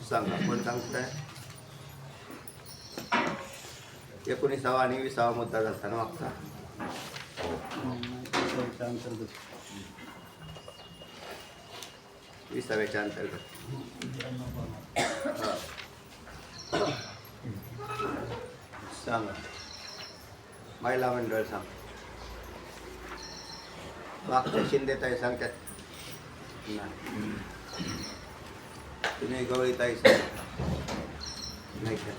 सांगा कोण सांगताय? 19वा आणि 20वा मुद्दा झाला ना मागचा. अंतर्गत 20व्याच्या अंतर्गत. सांगा महिला मंडळ सांग. मागच्या शिंदेताई सांगतात नाही. तुम्ही गवळीताई सांग नाही का?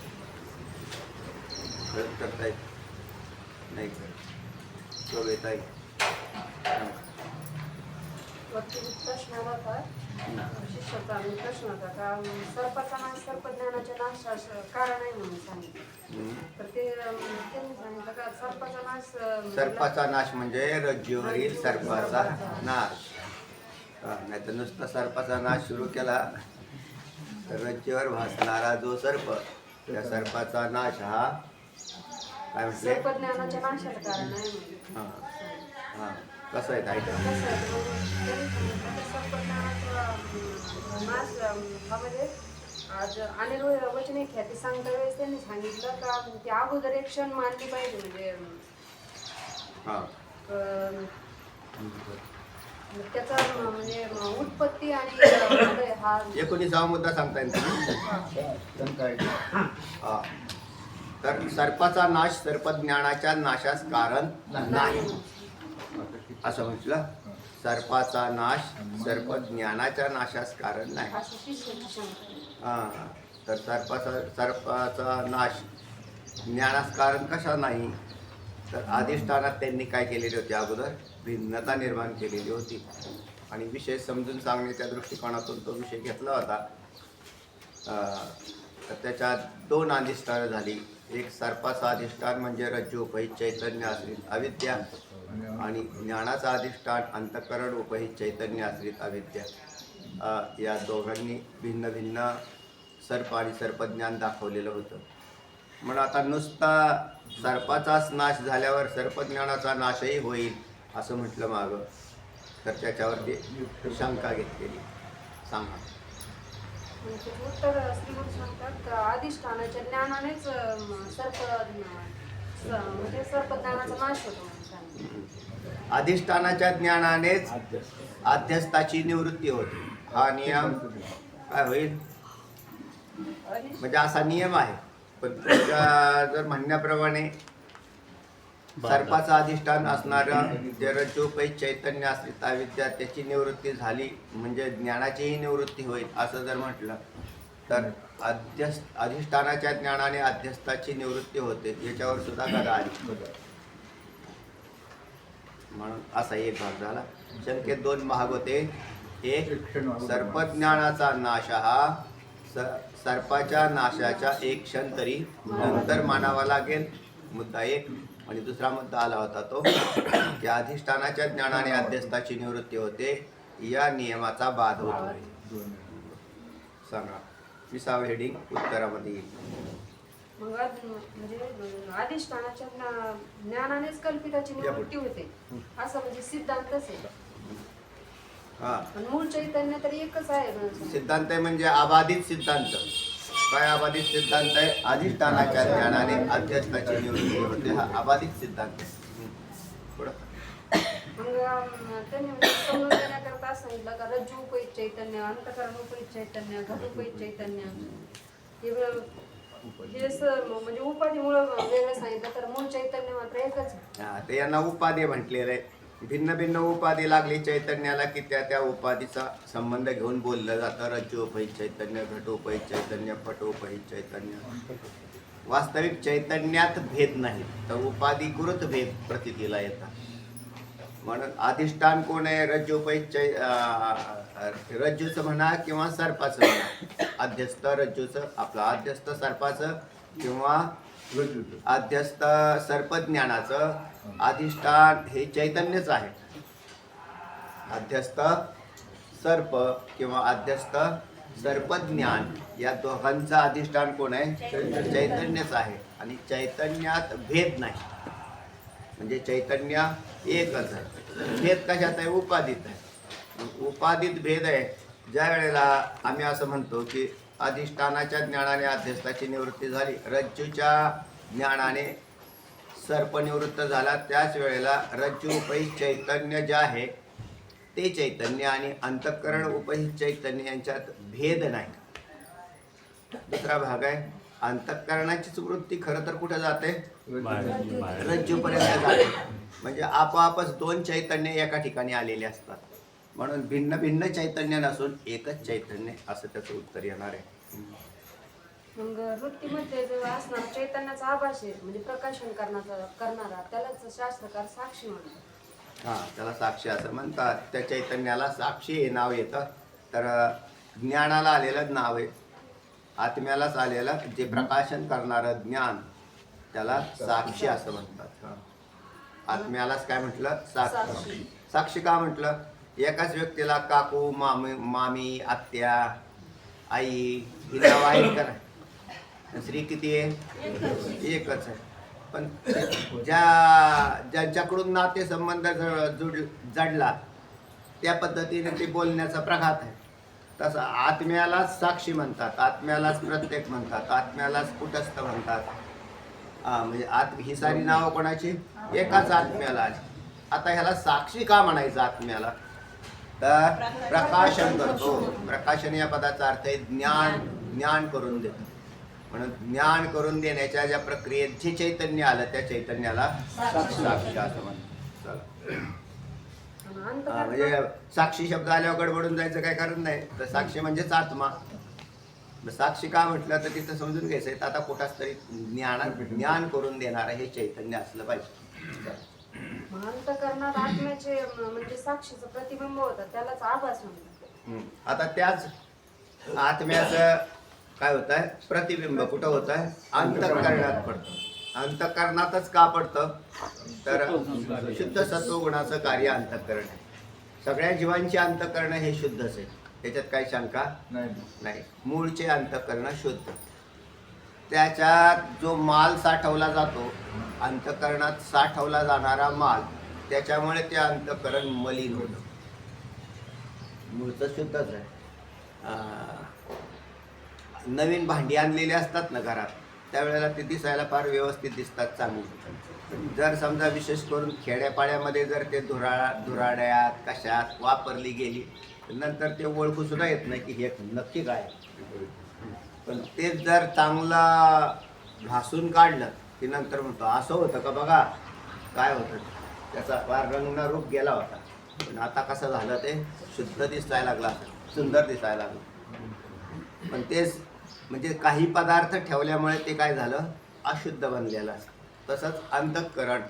खरंच करतायत नाही का? गवळीताई प्रश्न होता शिष्याचा प्रश्न होता का सर्पाचा नाश सर्पज्ञानाच्या नाश कारण आहे म्हणून सांगितलं. तर ते त्यांनी सांगितलं का सर्पाचा नाश सर्पाचा नाश म्हणजे रज्जूवरील सर्पाचा नाश. नाही तर नुसता सर्पाचा नाश सुरू केला तर रज्जूवर भासणारा जो सर्प त्या सर्पाचा नाश हा काय म्हटले? सर्पज्ञानाच्या नाशाचं कारण आहे म्हणून. हां हां कसं आहे काय? नाश हा म्हणजे आज अनिर्वय वचने ख्याती सांगता वेळेस त्यांनी सांगितलं का ते अगोदर एक क्षण मानली पाहिजे म्हणजे हां त्याचा म्हणजे उत्पत्ती आणि उदय हा 19वा मुद्दा सांगता येईल हां. तर सर्पाचा नाश सर्पज्ञानाच्या नाशास कारण नाही असं म्हटलं. सर्पाचा नाश सर्पज्ञानाच्या नाशास कारण नाही. असं शिष्याची शंका. हां तर सर्पाचा नाश ज्ञानास कारण कशा नाही? तर अधिष्ठानात त्यांनी काय केलेली होती? अगोदर भिन्नता निर्माण केलेली होती आणि विषय समजून सांगण्याच्या दृष्टिकोनातून तो विषय घेतला होता. तर त्याच्यात 2 अधिष्ठानं झाली. एक सर्पाचं अधिष्ठान म्हणजे रज्जू उपहित चैतन्य आश्रित अविद्या आणि ज्ञानाचा अधिष्ठान अंतःकरण उपहित चैतन्य आश्रित अविद्या. या दोघांनी भिन्न भिन्न सर्प आणि सर्पज्ञान दाखवलेलं होतं. म्हणून आता नुसता सर्पाचाच नाश झाल्यावर सर्पज्ञानाचा नाशही होईल असं म्हटलं मागं. तर त्याच्यावरती शंका घेतलेली. सांगा. उत्तर श्रीमंत सांगतात का अधिष्ठानाच्या ज्ञानानेच म्हणजे सर्पज्ञानाचा नाश होतो म्हणून सांगितलं. अधिष्ठानाच्या ज्ञानानेच अध्यस्थाची निवृत्ती होते. हा नियम काय होईल? म्हणजे असा नियम आहे. पण तुमच्या जर म्हणण्याप्रमाणे सर्पाचं अधिष्ठान असणारं जे रज्जूपैत चैतन्य आश्रित अविद्या त्याची निवृत्ती झाली म्हणजे ज्ञानाचीही निवृत्ती होईल असं जर म्हटलं तर अधिष्ठानाच्या ज्ञानाने अध्यस्थाची निवृत्ती होते. याच्यावर सुद्धा गदा आली. म्हणून असा एक भाग झाला. शंकेत 2 भाग होते. एक सर्पज्ञानाचा नाश हा सर्पाच्या नाशाच्या एक क्षण तरी नंतर मानावा लागेल मुद्दा एक. आणि दुसरा मुद्दा आला होता तो की अधिष्ठानाच्या ज्ञानाने अध्यस्थाची निवृत्ती होते. या नियमाचा बाध होतो. सांगा 20वा हेडिंग उत्तरामध्ये येईल. मग म्हणजे अधिष्ठानाच्या ज्ञानानेच कल्पिताची निवृत्ती होते असं म्हणजे सिद्धांतच आहे. पण मूळ चैतन्य तर एकच आहे. सिद्धांत आहे म्हणजे अबाधित सिद्धांत. काय अबाधित सिद्धांत आहे? अधिष्ठानाच्या ज्ञानाने अध्यस्थाची निवृत्ती होते. हा अबाधित सिद्धांत आहे. मग त्यांनी म्हणजे समजून देण्याकरता सांगितलं का रज्जू उपहित चैतन्य अंतःकरण उपहित चैतन्य घट उपहित चैतन्य हे म्हणजे उपाधीमुळे वेगळं सांगितलं तर मूळ चैतन्य मात्र एकच. ते यांना उपाधी म्हटलेलं आहे. भिन्न भिन्न उपाधी लागली चैतन्याला की त्या उपाधीचा संबंध घेऊन बोललं जातं. रज्जोपहित चैतन्य घटोपहित चैतन्य पटोपहित चैतन्य. वास्तविक चैतन्यात भेद नाही तर उपाधी गुरुत भेद प्रतीतीला येतात. म्हणून अधिष्ठान कोण आहे? रज्जोपहित रज्जूचं म्हणा किंवा सर्पाचं म्हणा. अध्यस्थ रज्जूचं आपलं अध्यस्थ सर्पाचं किंवा अध्यस्थ सर्पज्ञानाचं अधिष्ठान हे चैतन्यच आहे. अध्यस्थ सर्प किंवा अध्यस्थ सर्पज्ञान या दोघांचं अधिष्ठान कोण आहे? चैतन्यच आहे. आणि चैतन्यात भेद नाही म्हणजे चैतन्य एकच आहे. भेद कशात आहे? उपाधीत आहे. उपाधीत भेद आहे. ज्या वेळेला आम्ही असं म्हणतो की अधिष्ठानाच्या ज्ञानाने अध्यस्थाची निवृत्ती झाली, रज्जूच्या ज्ञानाने सर्प निवृत्त झाला, त्याच वेळेला रज्जू उपहित चैतन्य जे आहे ते चैतन्य आणि अंतःकरण उपहित चैतन्य यांच्यात भेद नाही. दुसरा भाग आहे, अंतःकरणाचीच वृत्ती खरं तर कुठे जाते, रज्जूपर्यंत जाते. म्हणजे आपोआपच दोन चैतन्य एका ठिकाणी आलेले असतात, म्हणून भिन्न भिन्न चैतन्य नसून एकच चैतन्य असं त्याचं उत्तर येणार आहे. मग वृत्तीमध्ये जेव्हा असणार चैतन्याचा आभास आहे म्हणजे प्रकाशन करणारा त्यालाच शास्त्रकार साक्षी म्हणतात. हां, त्याला साक्षी असं म्हणतात. त्या चैतन्याला साक्षी हे नाव येतं. तर ज्ञानाला आलेलं नाव आहे, आत्म्यालाच आलेलं जे प्रकाशन करणारं ज्ञान त्याला साक्षी असं म्हणतात. आत्म्यालाच काय म्हटलं, साक्षी. साक्षी का म्हटलं, एकाच व्यक्तीला काकू, मामी, आत्या, आई ही नाव आहेत का नाही? स्त्री किती आहे, एकच आहे. पण ज्यांच्याकडून नातेसंबंध जडला त्या पद्धतीने ते बोलण्याचा प्रघात आहे. तसं आत्म्यालाच साक्षी म्हणतात, आत्म्यालाच प्रत्येक म्हणतात, आत्म्यालाच कुटस्थ म्हणतात. म्हणजे ही सारी नावं कोणाची, एकाच आत्म्याला. आता ह्याला साक्षी का म्हणायचं आत्म्याला, तर प्रकाशन करतो. प्रकाशन या पदाचा अर्थ आहे ज्ञान करून देतो. म्हणून ज्ञान करून देण्याच्या ज्या प्रक्रियेत जे चैतन्य आलं त्या चैतन्याला साक्षी असं म्हणतात. म्हणजे साक्षी शब्द आल्यावर गडबडून जायचं काय कारण नाही. तर साक्षी म्हणजेच आत्मा. साक्षी का म्हटलं तर तिथं समजून घ्यायचं आता कुठाच तरी ज्ञान करून देणारं हे चैतन्य असलं पाहिजे. अंतःकरणात आत्म्याचे म्हणजे साक्षीचं प्रतिबिंब होतं त्यालाच आभास म्हणतात. आता त्याच आत्म्याचं काय होत आहे, प्रतिबिंब कुठं होत आहे, अंतःकरणात पडतं. अंतःकरणातच का पडतं, तर शुद्ध सत्वगुणाचं कार्य अंतःकरण आहे. सगळ्या जीवांची अंतःकरण हे शुद्धच आहे, त्याच्यात काही शंका नाही. मूळचे अंतःकरण शुद्ध. त्याच्यात जो माल साठवला जातो, अंतःकरणात साठवला जाणारा माल, त्याच्यामुळे ते अंतःकरण मलिन होतं. मूळचं शुद्धच आहे. नवीन भांडी आणलेली असतात ना घरात, त्यावेळेला ते दिसायला फार व्यवस्थित दिसतात, चांगली. जर समजा विशेष करून खेड्यापाड्यामध्ये जर ते धुराड्यात कशात वापरली गेली, नंतर ते ओळखू सुद्धा येत नाही की हे नक्की काय. पण ते जर चांगला घासून काढलं की नंतर म्हणतो असं होतं का बघा, काय होतं, त्याचा फार रंग रूप गेला होता. पण आता कसं झालं, ते शुद्ध दिसायला लागला, सुंदर दिसायला लागलं. पण तेच म्हणजे काही पदार्थ ठेवल्यामुळे ते काय झालं, अशुद्ध बनलेलं असतं. तसंच अंतःकरण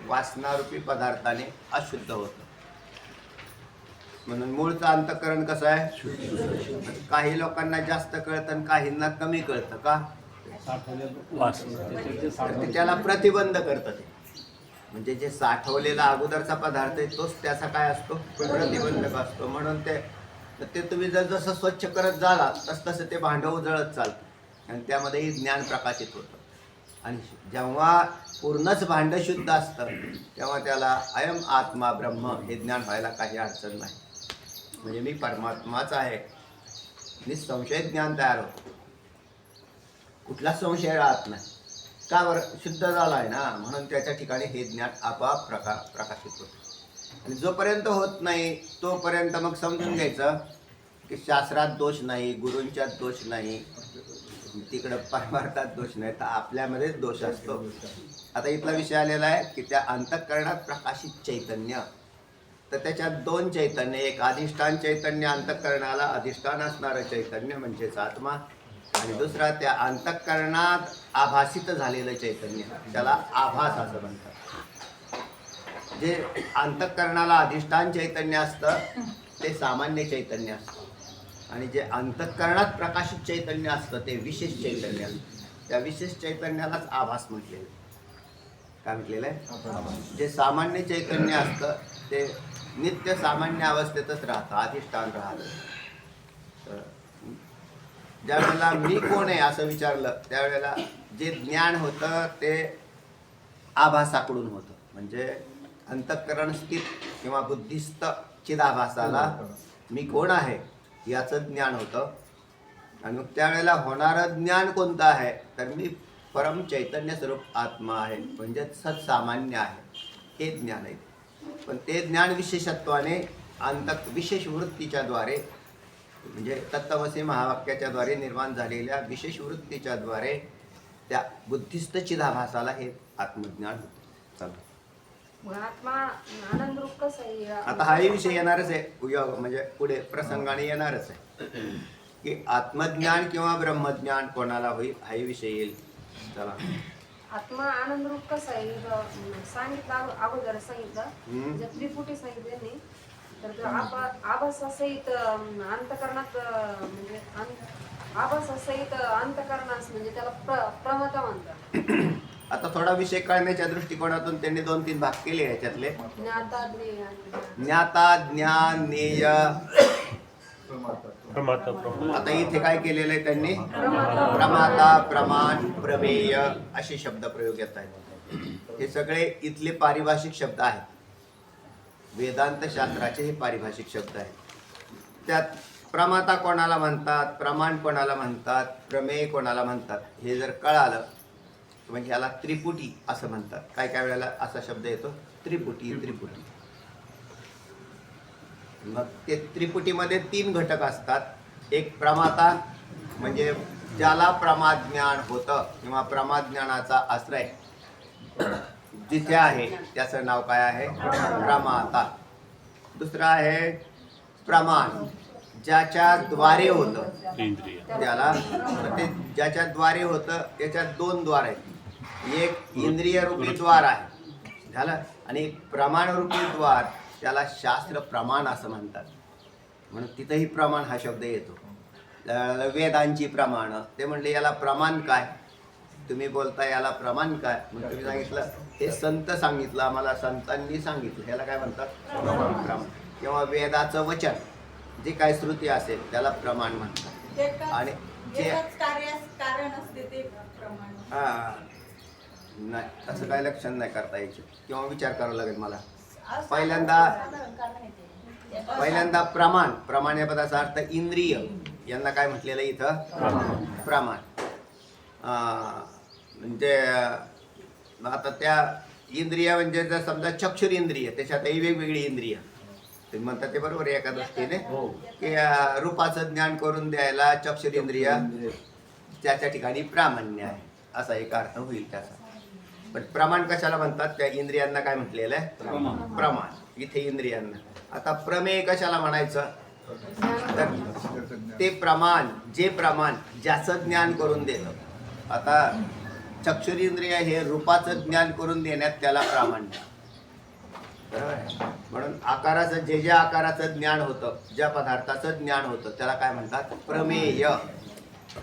वासनारूपी पदार्थाने अशुद्ध होतं. म्हणून मूळचं अंतःकरण कसं आहे, काही लोकांना जास्त कळतं आणि काहींना कमी कळतं. का, त्याला प्रतिबंध करतं ते. म्हणजे जे साठवलेला अगोदरचा पदार्थ आहे तोच त्याचा काय असतो, प्रतिबंधक असतो. म्हणून ते तुम्ही जर जसं स्वच्छ करत जाल तसं ते भांडं उजळत चालतं आणि त्यामध्येही ज्ञान प्रकाशित होतं. आणि जेव्हा पूर्णच भांडं शुद्ध असतं तेव्हा त्याला अयम आत्मा ब्रह्म हे ज्ञान व्हायला काही अडचण नाही. म्हणजे मी परमात्माच आहे, निसंशय ज्ञान तयार होतं, कुठलाच संशय राहत नाही. का बरं, शुद्ध झाला आहे ना, म्हणून त्याच्या ठिकाणी हे ज्ञान आपोआप प्रकाशित होतं. आणि जोपर्यंत होत नाही तोपर्यंत मग समजून घ्यायचं की शास्त्रात दोष नाही, गुरूंच्यात दोष नाही, तिकडं परमार्थात दोष नाही, तर आपल्यामध्येच दोष असतो. आता इथला विषय आलेला आहे की त्या अंतःकरणात प्रकाशित चैतन्य, तर त्याच्यात दोन चैतन्य, एक अधिष्ठान चैतन्य, अंतःकरणाला अधिष्ठान असणारं चैतन्य म्हणजेच आत्मा, आणि दुसरा त्या अंतःकरणात आभासित झालेलं चैतन्य, त्याला आभास असं म्हणतात. जे अंतःकरणाला अधिष्ठान चैतन्य असतं ते सामान्य चैतन्य असतं, आणि जे अंतःकरणात प्रकाशित चैतन्य असतं ते विशेष चैतन्य असतं. त्या विशेष चैतन्यालाच आभास म्हटलेलं. काय म्हटलेलं आहे, जे सामान्य चैतन्य असतं ते नित्य सामान्य अवस्थेतच राहतं, अधिष्ठान राहतं. ज्या वेळेला मी कोण आहे असं विचारलं त्यावेळेला जे ज्ञान होतं ते आभासाकडून होतं. म्हणजे अंतःकरण स्थित किंवा बुद्धिस्त चिदाभासाला मी कोण आहे याचं ज्ञान होतं. आणि मग त्यावेळेला होणारं ज्ञान कोणतं आहे तर मी परम चैतन्य स्वरूप आत्मा आहे म्हणजे सत्सामान्य आहे हे ज्ञान आहे. पण ते ज्ञान विशेषत्वाने विशेष वृत्तीच्या द्वारे म्हणजे तत्त्वमसी महावाक्याच्या द्वारे निर्माण झालेल्या विशेष वृत्तीच्या द्वारे त्या बुद्धिस्त चिदाभासाला हे आत्मज्ञान होते. चला मग आत्मा आनंद रूप कसं आहे? आता हाही विषय येणारच आहे म्हणजे पुढे प्रसंगाने येणारच आहे की आत्मज्ञान किंवा ब्रह्मज्ञान कोणाला होईल हाही विषय येईल. चला आत्मा आनंद रूप कसं आहे? सांगितलं अगोदर सांगितलं म्हणजे त्रिपुटी सांगितले नाही तर आभासासहित अंतकरणात म्हणजे आभासासहित अंतकरणास म्हणजे त्याला प्रमता म्हणतात. आता थोडा विषय कळण्याच्या दृष्टिकोनातून त्यांनी 2-3 भाग केले ह्याच्यातले. ज्ञाता ज्ञान ज्ञेय. आता इथे काय केलेलं आहे त्यांनी प्रमाता प्रमाण प्रमेय असे शब्द प्रयोग येत आहेत. हे सगळे इथले पारिभाषिक शब्द आहेत. वेदांत शास्त्राचे हे पारिभाषिक शब्द आहेत. त्यात प्रमाता कोणाला म्हणतात, प्रमाण कोणाला म्हणतात, प्रमेय कोणाला म्हणतात हे जर कळालं म्हणजे याला त्रिपुटी असं म्हणतात. काय काय वेळेला असा शब्द येतो त्रिपुटी. मग ते त्रिपुटीमध्ये 3 घटक असतात. एक प्रमाता म्हणजे ज्याला प्रमाज्ञान होतं किंवा प्रमाज्ञानाचा आश्रय जिथे आहे त्याचं नाव काय आहे प्रमाता. दुसरा आहे प्रमाण ज्याच्या द्वारे होतं त्याला ते ज्याच्या द्वारे होतं त्याच्यात 2 द्वार आहेत. एक इंद्रिय रूपी द्वार आहे झालं आणि एक प्रमाण रूपी द्वार त्याला शास्त्र प्रमाण असं म्हणतात. म्हणून तिथंही प्रमाण हा शब्द येतो. वेदांची प्रमाण ते म्हणले याला प्रमाण काय तुम्ही बोलता याला प्रमाण काय मग तुम्ही सांगितलं हे संत सांगितलं आम्हाला संतांनी सांगितलं ह्याला काय म्हणतात प्रमाण. किंवा वेदाचं वचन जे काय श्रुती असेल त्याला प्रमाण म्हणतात. आणि जे कारण असते ते प्रमाण. हा नाही असं काय लक्षण नाही करता यायचं किंवा विचार करावा लागेल मला. पहिल्यांदा प्रमाण या पदाचा अर्थ इंद्रिय यांना काय म्हटलेलं इथं प्रमाण. म्हणजे आता त्या इंद्रिय म्हणजे जर समजा चक्षुर इंद्रिय त्याच्यातही वेगवेगळी इंद्रिय तुम्ही म्हणता ते बरोबर आहे एका दृष्टीने की रूपाचं ज्ञान करून द्यायला चक्षुर इंद्रिय त्याच्या ठिकाणी प्रामाण्य आहे असा एक अर्थ होईल त्याचा. पण प्रमाण कशाला म्हणतात त्या इंद्रियांना काय म्हटलेलं आहे प्रमाण इथे इंद्रियांना. आता प्रमेय कशाला म्हणायचं तर ते प्रमाण जे प्रमाण ज्याचं ज्ञान करून देतं. आता चक्षुरेंद्रिय हे रूपाचं ज्ञान करून देण्यात त्याला प्रामाण्य बरोबर आहे. म्हणून आकाराचं जे आकाराचं ज्ञान होतं ज्या पदार्थाचं ज्ञान होतं त्याला काय म्हणतात प्रमेय.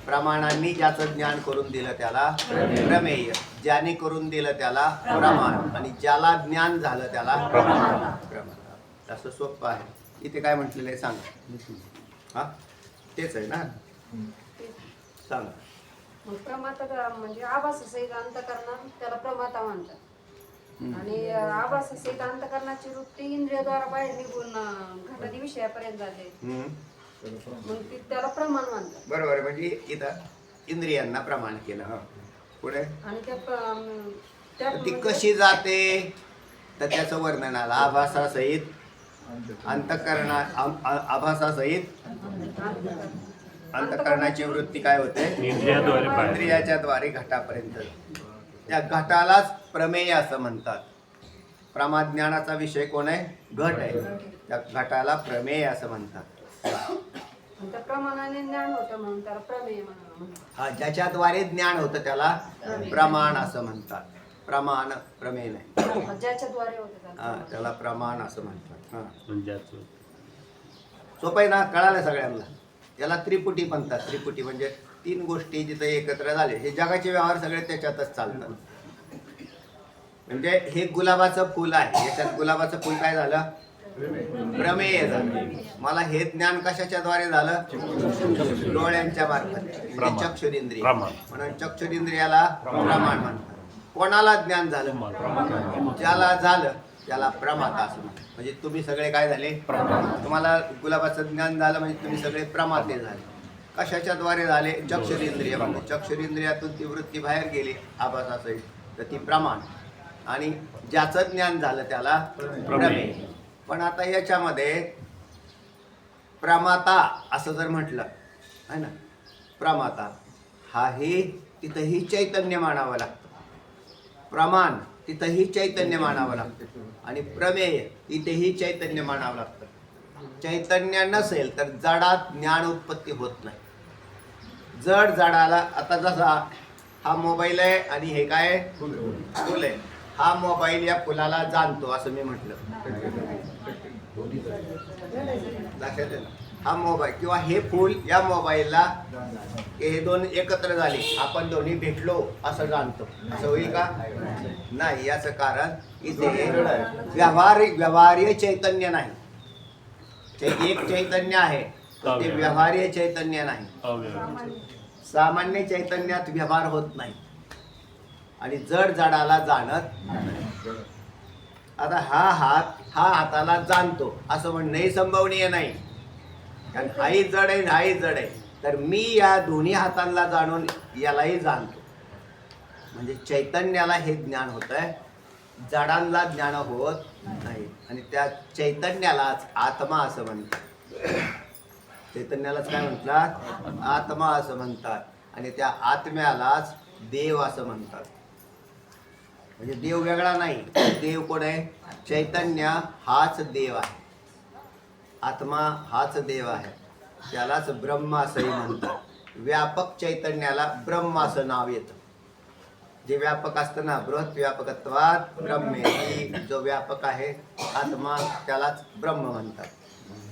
प्रमाणांनी ज्याचं ज्ञान करून दिलं त्याला प्रमेय. ज्याने करून दिलं त्याला प्रमाण आणि ज्याला ज्ञान झालं त्याला प्रमाण. असं सोपं आहे. इथे काय म्हटलेलं आहे सांगा. हा तेच आहे ना सांगा. प्रमाता म्हणजे आभाससहित अंतकरण त्याला प्रमाता म्हणतात. आणि आभाससहित अंतकरणाची वृत्ती इंद्रियाद्वारा बाहेर निघून घटादी विषयापर्यंत जाते मग ती त्याला प्रमाण म्हणतात. बरोबर आहे. म्हणजे इथं इंद्रियांना प्रमाण केलं. पुढे आणि ती कशी जाते तर त्याचं वर्णन आलं आभासासहित आभासासहित अंतकरणाची वृत्ती काय होते इंद्रियाच्या द्वारे घटापर्यंत. त्या घटालाच प्रमेय असं म्हणतात. प्रमाज्ञानाचा विषय कोण आहे घट आहे. त्या घटाला प्रमेय असं म्हणतात. प्रमाणाने ज्ञान होतं म्हणून त्याला प्रमेय म्हणतात. हा ज्याच्याद्वारे ज्ञान होतं त्याला प्रमाण असं म्हणतात. प्रमाण प्रमेय नाही ज्याच्याद्वारे होतं त्याला प्रमाण असं म्हणतात. सोपं आहे ना कळालं सगळ्यांना. त्याला त्रिपुटी म्हणतात. त्रिपुटी म्हणजे 3 गोष्टी जिथे एकत्र झाले. हे जगाचे व्यवहार सगळे त्याच्यातच चालतात. म्हणजे हे गुलाबाचं फुल आहे याच्यात गुलाबाचं फुल काय झालं प्रमेय झालं. मला हे ज्ञान कशाच्या द्वारे झालं डोळ्यांच्या मार्फत चक्षुरेंद्रिय. म्हणून चक्षुरेंद्रियाला प्रमाण म्हणतात. कोणाला ज्ञान झालं ज्याला झालं त्याला प्रमाता असं म्हणतात. म्हणजे तुम्ही सगळे काय झाले तुम्हाला गुलाबाचं ज्ञान झालं म्हणजे तुम्ही सगळे प्रमाते झाले. कशाच्या द्वारे झाले? चक्षुरेंद्रिय. म्हणजे चक्षुरेंद्रियातून ती वृत्ती बाहेर गेली आभासासहित, तर ती प्रमाण. आणि ज्याचं ज्ञान झालं त्याला प्रमेय. पण आता याच्यामध्ये प्रमाता असं जर म्हटलं आहे ना, प्रमाता हाही तिथंही चैतन्य मानावं लागतं, प्रमाण तिथंही चैतन्य मानावं लागतं, आणि प्रमेय तिथेही चैतन्य मानावं लागतं. चैतन्य नसेल तर जडात ज्ञान उत्पत्ती होत नाही. जड जडाला, आता जसा हा मोबाईल आहे आणि हे काय फुल आहे, हा मोबाईल या फुलाला जाणतो असं मी म्हटलं, लक्षात आहे ना? हा मोबाईल किंवा हे फुल या मोबाईलला, हे दोन एकत्र झाले, आपण दोन्ही भेटलो असं जाणतो, असं होईल का? नाही. याचं कारण इथे व्यवहार्य चैतन्य नाही. एक चैतन्य आहे, ते व्यवहार्य चैतन्य नाही. सामान्य चैतन्यात व्यवहार होत नाही आणि जड जडाला जाणत. आता हा हाताला जाणतो असं म्हणणंही संभवनीय नाही, कारण हाही जड आहे हाही जड आहे. तर मी या दोन्ही हातांना जाणून यालाही जाणतो. म्हणजे चैतन्याला हे ज्ञान होत आहे, जडांना ज्ञान होत नाही. आणि त्या चैतन्यालाच आत्मा असं म्हणतात. चैतन्यालाच काय म्हणतात? आत्मा असं म्हणतात. आणि त्या आत्म्यालाच देव असं म्हणतात. म्हणजे देव वेगळा नाही. देव कोण आहे? चैतन्य हाच देव आहे, आत्मा हाच देव आहे. त्यालाच ब्रह्म असंही म्हणतात. व्यापक चैतन्याला ब्रह्म असं नाव येतं. जे व्यापक असतं ना, बृहत व्यापकत्वात ब्रह्मेती, जो व्यापक आहे आत्मा त्यालाच ब्रह्म म्हणतात.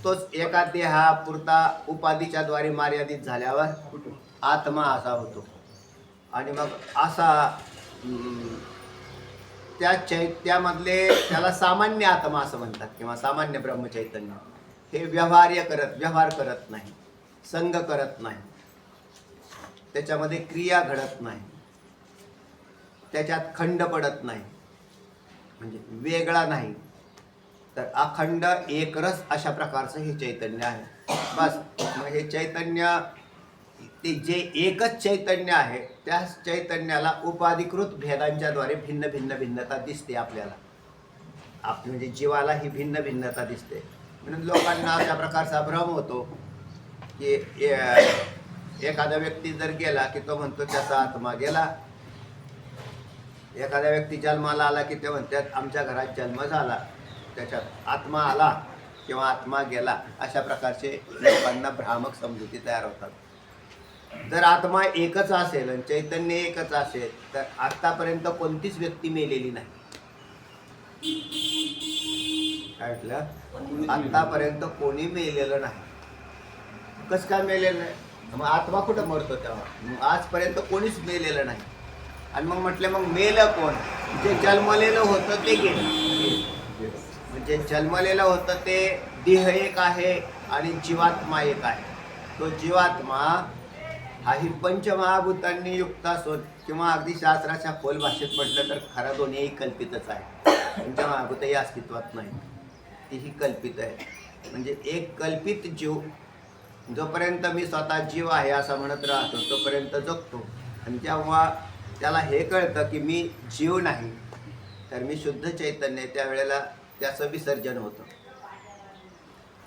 तोच एका देहापुरता उपाधीच्या द्वारे मर्यादित झाल्यावर आत्मा असा होतो. आणि मग असा त्या चैत्यामधले त्याला सामान्य आत्मा असं म्हणतात, किंवा सामान्य ब्रह्मचैतन्य. हे व्यवहार करत नाही, संग करत नाही, त्याच्यामध्ये क्रिया घडत नाही, त्याच्यात खंड पडत नाही, म्हणजे वेगळा नाही, तर अखंड एकरस अशा प्रकारचं हे चैतन्य आहे. बस. मग हे चैतन्य, ते जे एकच चैतन्य आहे, त्या चैतन्याला उपाधिकृत भेदांच्या द्वारे भिन्नता दिसते आपल्याला. म्हणजे जीवाला ही भिन्नता दिसते. म्हणून लोकांना अशा प्रकारचा भ्रम होतो की एखादा व्यक्ती जर गेला की तो म्हणतो त्याचा आत्मा गेला, एखाद्या व्यक्ती जन्माला आला की ते म्हणतात आमच्या घरात जन्म झाला, त्याच्यात आत्मा आला किंवा आत्मा गेला. अशा प्रकारचे लोकांना भ्रामक समजुती तयार होतात. जर आत्मा एकच असेल आणि चैतन्य एकच असेल तर आतापर्यंत कोणतीच व्यक्ती मेलेली नाही. काय म्हटलं? आतापर्यंत कोणी मेलेलं नाही. कसं काय मेलेलं नाही? मग आत्मा कुठं मरतो तेव्हा? आजपर्यंत कोणीच मेलेलं नाही. आणि मग म्हटलं मग मेलं कोण? जे जन्मलेलं होतं ते गेलं. म्हणजे जन्मलेलं होतं ते देह एक आहे आणि जीवात्मा एक आहे. तो जीवात्मा हाही पंचमहाभूतांनी युक्त असून, किंवा अगदी शास्त्राच्या खोल भाषेत म्हटलं तर खरं दोन्हीही कल्पितच आहे. पंचमहाभूतही अस्तित्वात नाही, तीही कल्पित आहे. म्हणजे एक कल्पित जीव जोपर्यंत मी स्वतः जीव आहे असं म्हणत राहतो तोपर्यंत जगतो. आणि जेव्हा त्याला हे कळतं की मी जीव नाही तर मी शुद्ध चैतन्य, त्यावेळेला त्याचं विसर्जन होतं.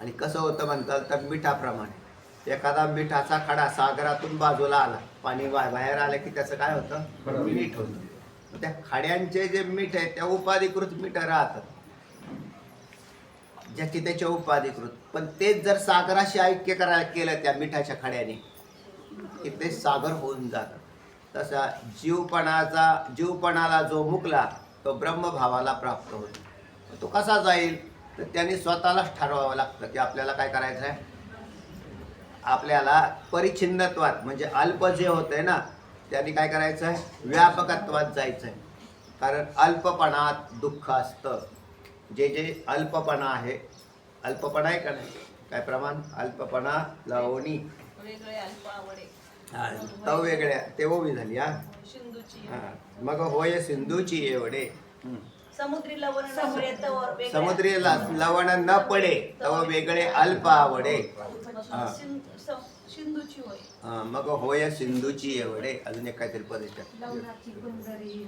आणि कसं होतं म्हणतात तर मिठाप्रमाणे. एखादा मिठाचा खडा सागरातून बाजूला आला, पाणी बाहेर आलं की त्याचं काय होतं? मीठ होतं. त्या खड्यांचे जे मीठ आहे त्या उपाधिकृत मीठ राहतात, ज्याची त्याच्या उपाधिकृत. पण तेच जर सागराशी ऐक्य करायला केलं त्या मिठाच्या खड्याने की ते सागर होऊन जातं. तसा जीवपणाला जो मुकला तो ब्रह्मभावाला प्राप्त होतो. तो कसा जाईल? तर त्याने स्वतःलाच ठरवावं लागतं की आपल्याला काय करायचं आहे. आपल्याला परिच्छिन्नत्वात, म्हणजे अल्प जे होतंय ना, त्यांनी काय करायचं आहे? व्यापकत्वात जायचं आहे. कारण अल्पपणात दुःख असतं. जे अल्पपणा आहे, अल्पपणा आहे का नाही? काय प्रमाण? अल्पपणा लावणी तो वेगळ्या, ते ओवी झाली. मग होय सिंधूची एवढे, समुद्री लवण लवण न पडे तव वेगळे अल्प आवडे. सिंधूची होय. मग होय सिंधूची एवढे अजून एक काहीतरी पद येतात. लवणाची कुंजरी.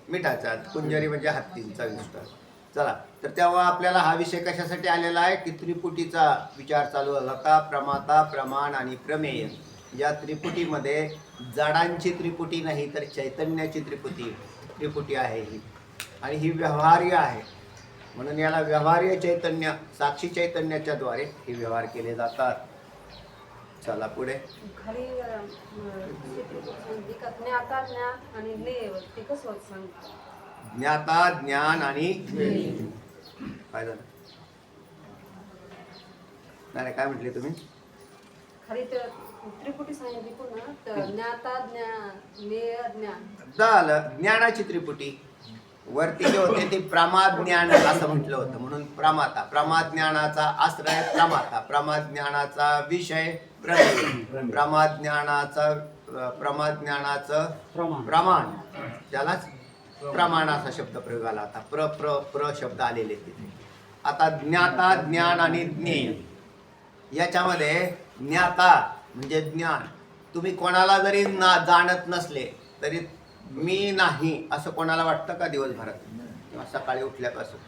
मिठाचा कुंजरी म्हणजे हत्तींचा विस्तार. चला, तर तेव्हा आपल्याला हा विषय कशासाठी आलेला आहे की त्रिपुटीचा विचार चालू होता. प्रमाता, प्रमाण आणि प्रमेय. या त्रिपुटीमध्ये जडांची त्रिपुटी नाही तर चैतन्याची त्रिपुटी आहे ही, आणि ही व्यवहार्य आहे. म्हणून याला व्यवहार्य चैतन्य, साक्षी चैतन्याच्या द्वारे हे व्यवहार केले जातात. चला पुढे. खाली ज्ञाता ज्ञान आणि ज्ञेय ते कसं होत सांगतो. ज्ञाता, ज्ञान आणि काय झालं? नाही काय म्हटले तुम्ही? खाली तर त्रिपुटी सांगितली पुन्हा तर ज्ञाता ज्ञान ज्ञेय ज्ञान झालं. ज्ञानाची त्रिपुटी वरती जे होते ते प्रमाद ज्ञान असं म्हटलं होतं, म्हणून प्रमाता. प्रमाद ज्ञानाचा आश्रय प्रमाता, प्रमाद ज्ञानाचा विषय प्रमेय, प्रमाद ज्ञानाचं प्रमाण, त्यालाच प्रमाण असा शब्द प्रयोग आला. आता प्र शब्द आलेले तिथे. आता ज्ञाता, ज्ञान आणि ज्ञेय याच्यामध्ये ज्ञाता म्हणजे ज्ञान. तुम्ही कोणाला जरी जाणत नसले तरी मी नाही असं कोणाला वाटतं का दिवसभरात किंवा सकाळी उठल्यापासून?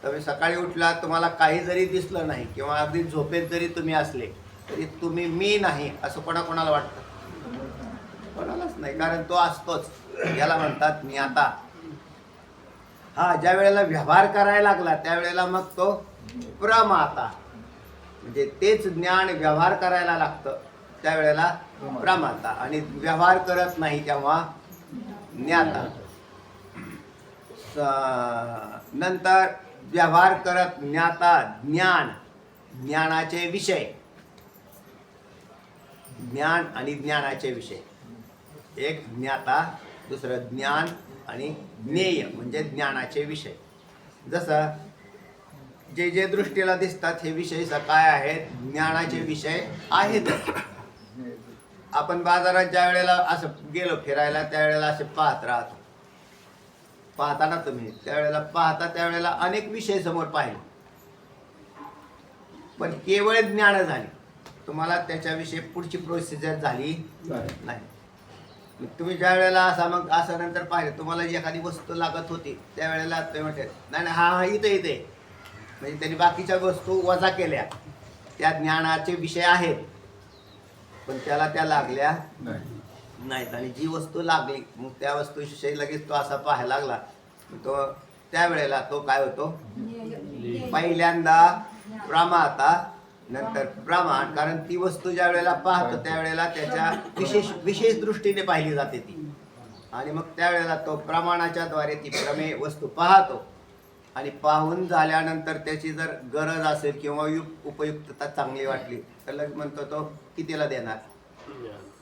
तुम्ही सकाळी उठला, तुम्हाला काही जरी दिसलं नाही किंवा अगदी झोपेत जरी तुम्ही असले तरी तुम्ही मी नाही असं कोणाला वाटतं? कोणालाच नाही, कारण तो असतोच. याला म्हणतात ज्ञाता. हा ज्या वेळेला व्यवहार करायला लागला त्यावेळेला मग तो प्रमाता, म्हणजे तेच ज्ञान व्यवहार करायला लागतं त्यावेळेला प्रमाता, आणि व्यवहार करत नाही तेव्हा ज्ञाता. नंतर व्यवहार करत ज्ञाता, ज्ञान, ज्ञानाचे विषय, ज्ञान आणि ज्ञानाचे विषय. एक ज्ञाता, दुसरं ज्ञान आणि ज्ञेय म्हणजे ज्ञानाचे विषय. जसं जे जे दृष्टीला दिसतात हे विषय काय आहेत? ज्ञानाचे विषय आहेत. आपण बाजारात ज्या वेळेला असं गेलो फिरायला त्यावेळेला असे पाहत राहतो. पाहताना तुम्ही त्यावेळेला त्यावेळेला अनेक विषय समोर पाहिले, पण केवळ ज्ञान झाले. तुम्हाला त्याच्याविषयी पुढची प्रोसिजर झाली नाही. तुम्ही ज्या वेळेला असं नंतर पाहिलं, तुम्हाला जी एखादी वस्तू लागत होती त्यावेळेला ते म्हणते नाही हा इथे म्हणजे त्यांनी बाकीच्या वस्तू वजा केल्या. त्या ज्ञानाचे विषय आहेत पण त्याला त्या लागल्या नाहीत, आणि जी वस्तू लागली मग त्या वस्तूविषयी लगेच तो असा पाहायला लागला. तो त्यावेळेला तो काय होतो? पहिल्यांदा प्रमाता, नंतर प्रमाण. कारण ती वस्तू ज्या वेळेला पाहतो त्यावेळेला त्याच्या विशेष दृष्टीने पाहिली जाते ती, आणि मग त्यावेळेला तो प्रमाणाच्या द्वारे ती प्रमेय वस्तू पाहतो, आणि पाहून झाल्यानंतर त्याची जर गरज असेल किंवा उपयुक्तता चांगली वाटली तर लगेच म्हणतो तो कितीला देणार,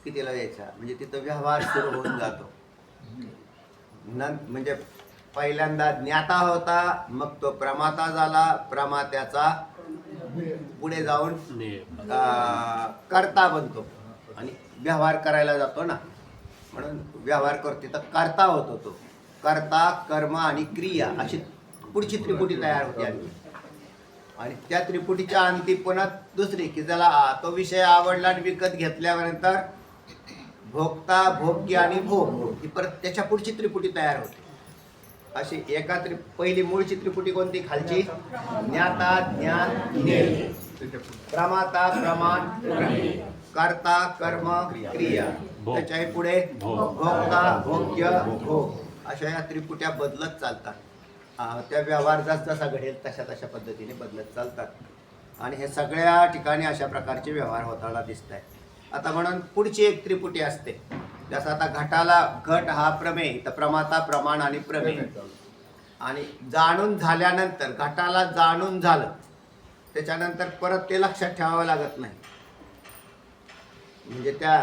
कितीला द्यायचा, म्हणजे तिथं व्यवहार सुरू होऊन जातो. म्हणजे पहिल्यांदा ज्ञाता होता, मग तो प्रमाता झाला, प्रमात्याचा पुढे जाऊन कर्ता बनतो आणि व्यवहार करायला जातो ना, म्हणून व्यवहार करते तर कर्ता होतो तो. कर्ता, कर्म आणि क्रिया अशी पुढची त्रिपुटी तयार होते. आणि त्या त्रिपुटीच्या अंती पुन्हा दुसरी की ज्याला तो विषय आवडला आणि विकत घेतल्यानंतर भोगता, भोग्य आणि भोग ही परत त्याच्या पुढची त्रिपुटी तयार होते. अशी पहिली मूळची त्रिपुटी कोणती? खालची ज्ञाता, ज्ञान, ज्ञेय, प्रमाता, प्रमाण, कर्ता, कर्म, क्रिया, त्याच्याही पुढे भोक्ता, भोग्य, भोग, अशा या त्रिपुट्या बदलत चालतात. त्या व्यवहार जसा घडेल तशा पद्धतीने बदलत चालतात, आणि हे सगळ्या ठिकाणी अशा प्रकारचे व्यवहार होताना दिसत आहेत. आता म्हणून पुढची एक त्रिपुटी असते. जसं आता घट हा प्रमेय, तर प्रमाता, प्रमाण आणि प्रमेय. आणि जाणून झाल्यानंतर, घटाला जाणून झालं त्याच्यानंतर परत ते लक्षात ठेवावं लागत नाही. म्हणजे त्या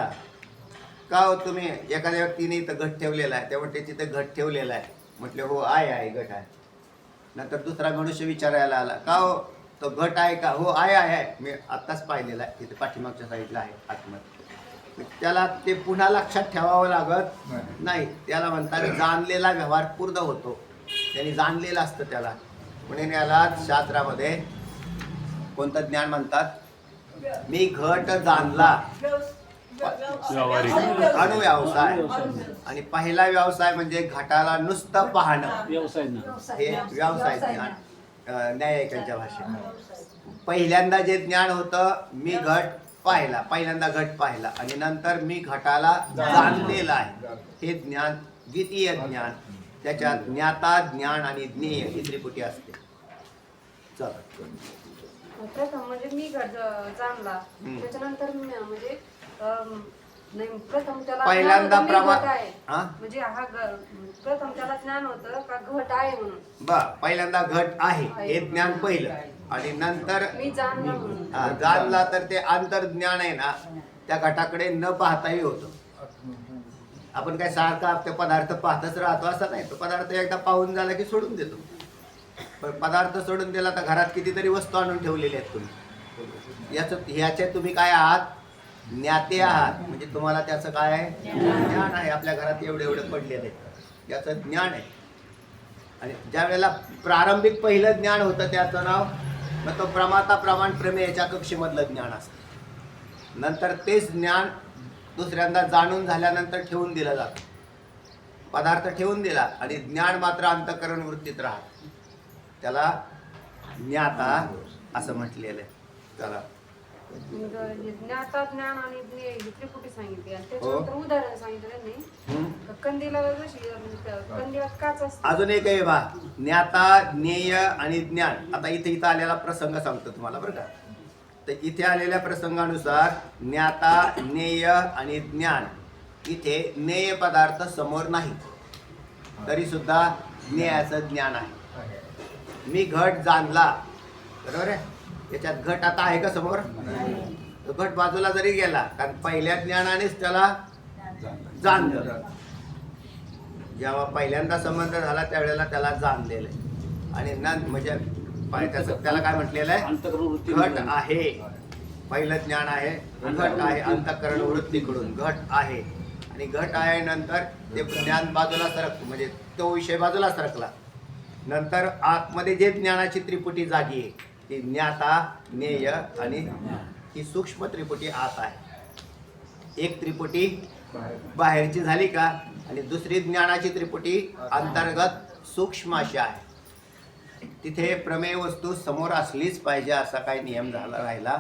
का हो तुम्ही एखाद्या व्यक्तीने इथं घट ठेवलेला आहे तेव्हा त्याची तिथं घट ठेवलेला आहे म्हटले हो आहे घट आहे. नंतर दुसरा मनुष्य विचारायला आला का हो तो घट आहे का? हो आहे मी आत्ताच पाहिलेला आहे, तिथे पाठीमागच्या साईडला आहे आतमध्ये. त्याला ते पुन्हा लक्षात ठेवावं लागत नाही. त्याला म्हणतात जाणलेला व्यवहार पूर्ण होतो, त्यांनी जाणलेलं असतं त्याला. म्हणून याला शास्त्रामध्ये कोणतं ज्ञान म्हणतात? मी घट जाणला अणुव्यवसाय. आणि पहिला व्यवसाय म्हणजे घटाला नुसतं पाहणं, व्यवसाय ना. हे व्यवसाय ज्ञान न्यायिकांच्या भाषेत. पहिल्यांदा जे ज्ञान होतं, मी घट पाहिला, पहिल्यांदा घट पाहिला आणि नंतर मी घटाला जाणलेला आहे, हे ज्ञान द्वितीय ज्ञान. त्याच्यात ज्ञाता, ज्ञान आणि ज्ञेय ही त्रिपुटी असते. चला, प्रथम म्हणजे मी जाणला, त्याच्यानंतर म्हणजे नाही, प्रथम त्याला पहिल्यांदा ज्ञान होतं, मी प्रमाण घट आहे. हा म्हणजे प्रथम त्याला ज्ञान होतं का घट आहे म्हणून. पहिल्यांदा घट आहे हे ज्ञान पहिलं आणि नंतर मी जाणला म्हणून. जाणला तर ते अंतर्ज्ञान आहे ना, त्या घटाकडे न पाहताही होतं. आपण काय सारखा ते पदार्थ पाहतच राहतो असं नाही. तो पदार्थ एकदा पाहून झाला की सोडून देतो. पण पदार्थ सोडून दिला तर घरात कितीतरी वस्तू आणून ठेवलेल्या आहेत तुम्ही. ह्याचे तुम्ही काय आहात? ज्ञाते आहात. म्हणजे तुम्हाला त्याचं काय आहे? ज्ञान आहे. आपल्या घरात एवढे एवढे पडलेले आहेत, याचं ज्ञान आहे. आणि ज्या वेळेला प्रारंभिक पहिलं ज्ञान होतं त्याचं नाव, मग तो प्रमाता प्रमाण प्रमेयाच्या कक्षेमधलं ज्ञान असतं. नंतर तेच ज्ञान दुसऱ्यांदा जाणून झाल्यानंतर ठेवून दिलं जातं. पदार्थ ठेवून दिला आणि ज्ञान मात्र अंतःकरण वृत्तीत राहत. त्याला ज्ञाता असं म्हटलेलं आहे. त्याला ज्ञाता, ज्ञान आणि ज्ञेय ही त्रिपुटी सांगितली आणि त्याच्यानंतर उदाहरण सांगितलं त्यांनी. कंदीला जशी कंदिलात काच असते. अजून एक आहे बा, ज्ञाता, ज्ञेय आणि ज्ञान. आता इथं आलेला प्रसंग सांगतो तुम्हाला बरं का. तर इथे आलेल्या प्रसंगानुसार ज्ञाता, ज्ञेय आणि ज्ञान, इथे ज्ञेय पदार्थ समोर नाही तरी सुद्धा ज्ञेयाचं ज्ञान आहे. मी घट जाणला, बरोबर आहे. त्याच्यात घट आता आहे का समोर? तो घट बाजूला जरी गेला, कारण पहिल्या ज्ञानानेच त्याला जाणलं. जेव्हा पहिल्यांदा संबंध झाला त्यावेळेला त्याला जाणलेलं आहे. आणि म्हणजे त्याला काय म्हटलेलं आहे? घट आहे. पहिलं ज्ञान आहे, घट आहे. अंतःकरण वृत्तीकडून घट आहे आणि घट आहे. नंतर ते ज्ञान बाजूला सरकतो, म्हणजे तो विषय बाजूला सरकला. नंतर आतमध्ये जे ज्ञानाची त्रिपुटी जागी आहे ती ज्ञाता, ज्ञेय आणि ही सूक्ष्म त्रिपुटी आत आहे. एक त्रिपुटी बाहेरची झाली का आणि दुसरी ज्ञानाची त्रिपुटी अंतर्गत सूक्ष्म अशी आहे. तिथे प्रमेय वस्तू समोर असलीच पाहिजे असा काही नियम झाला राहिला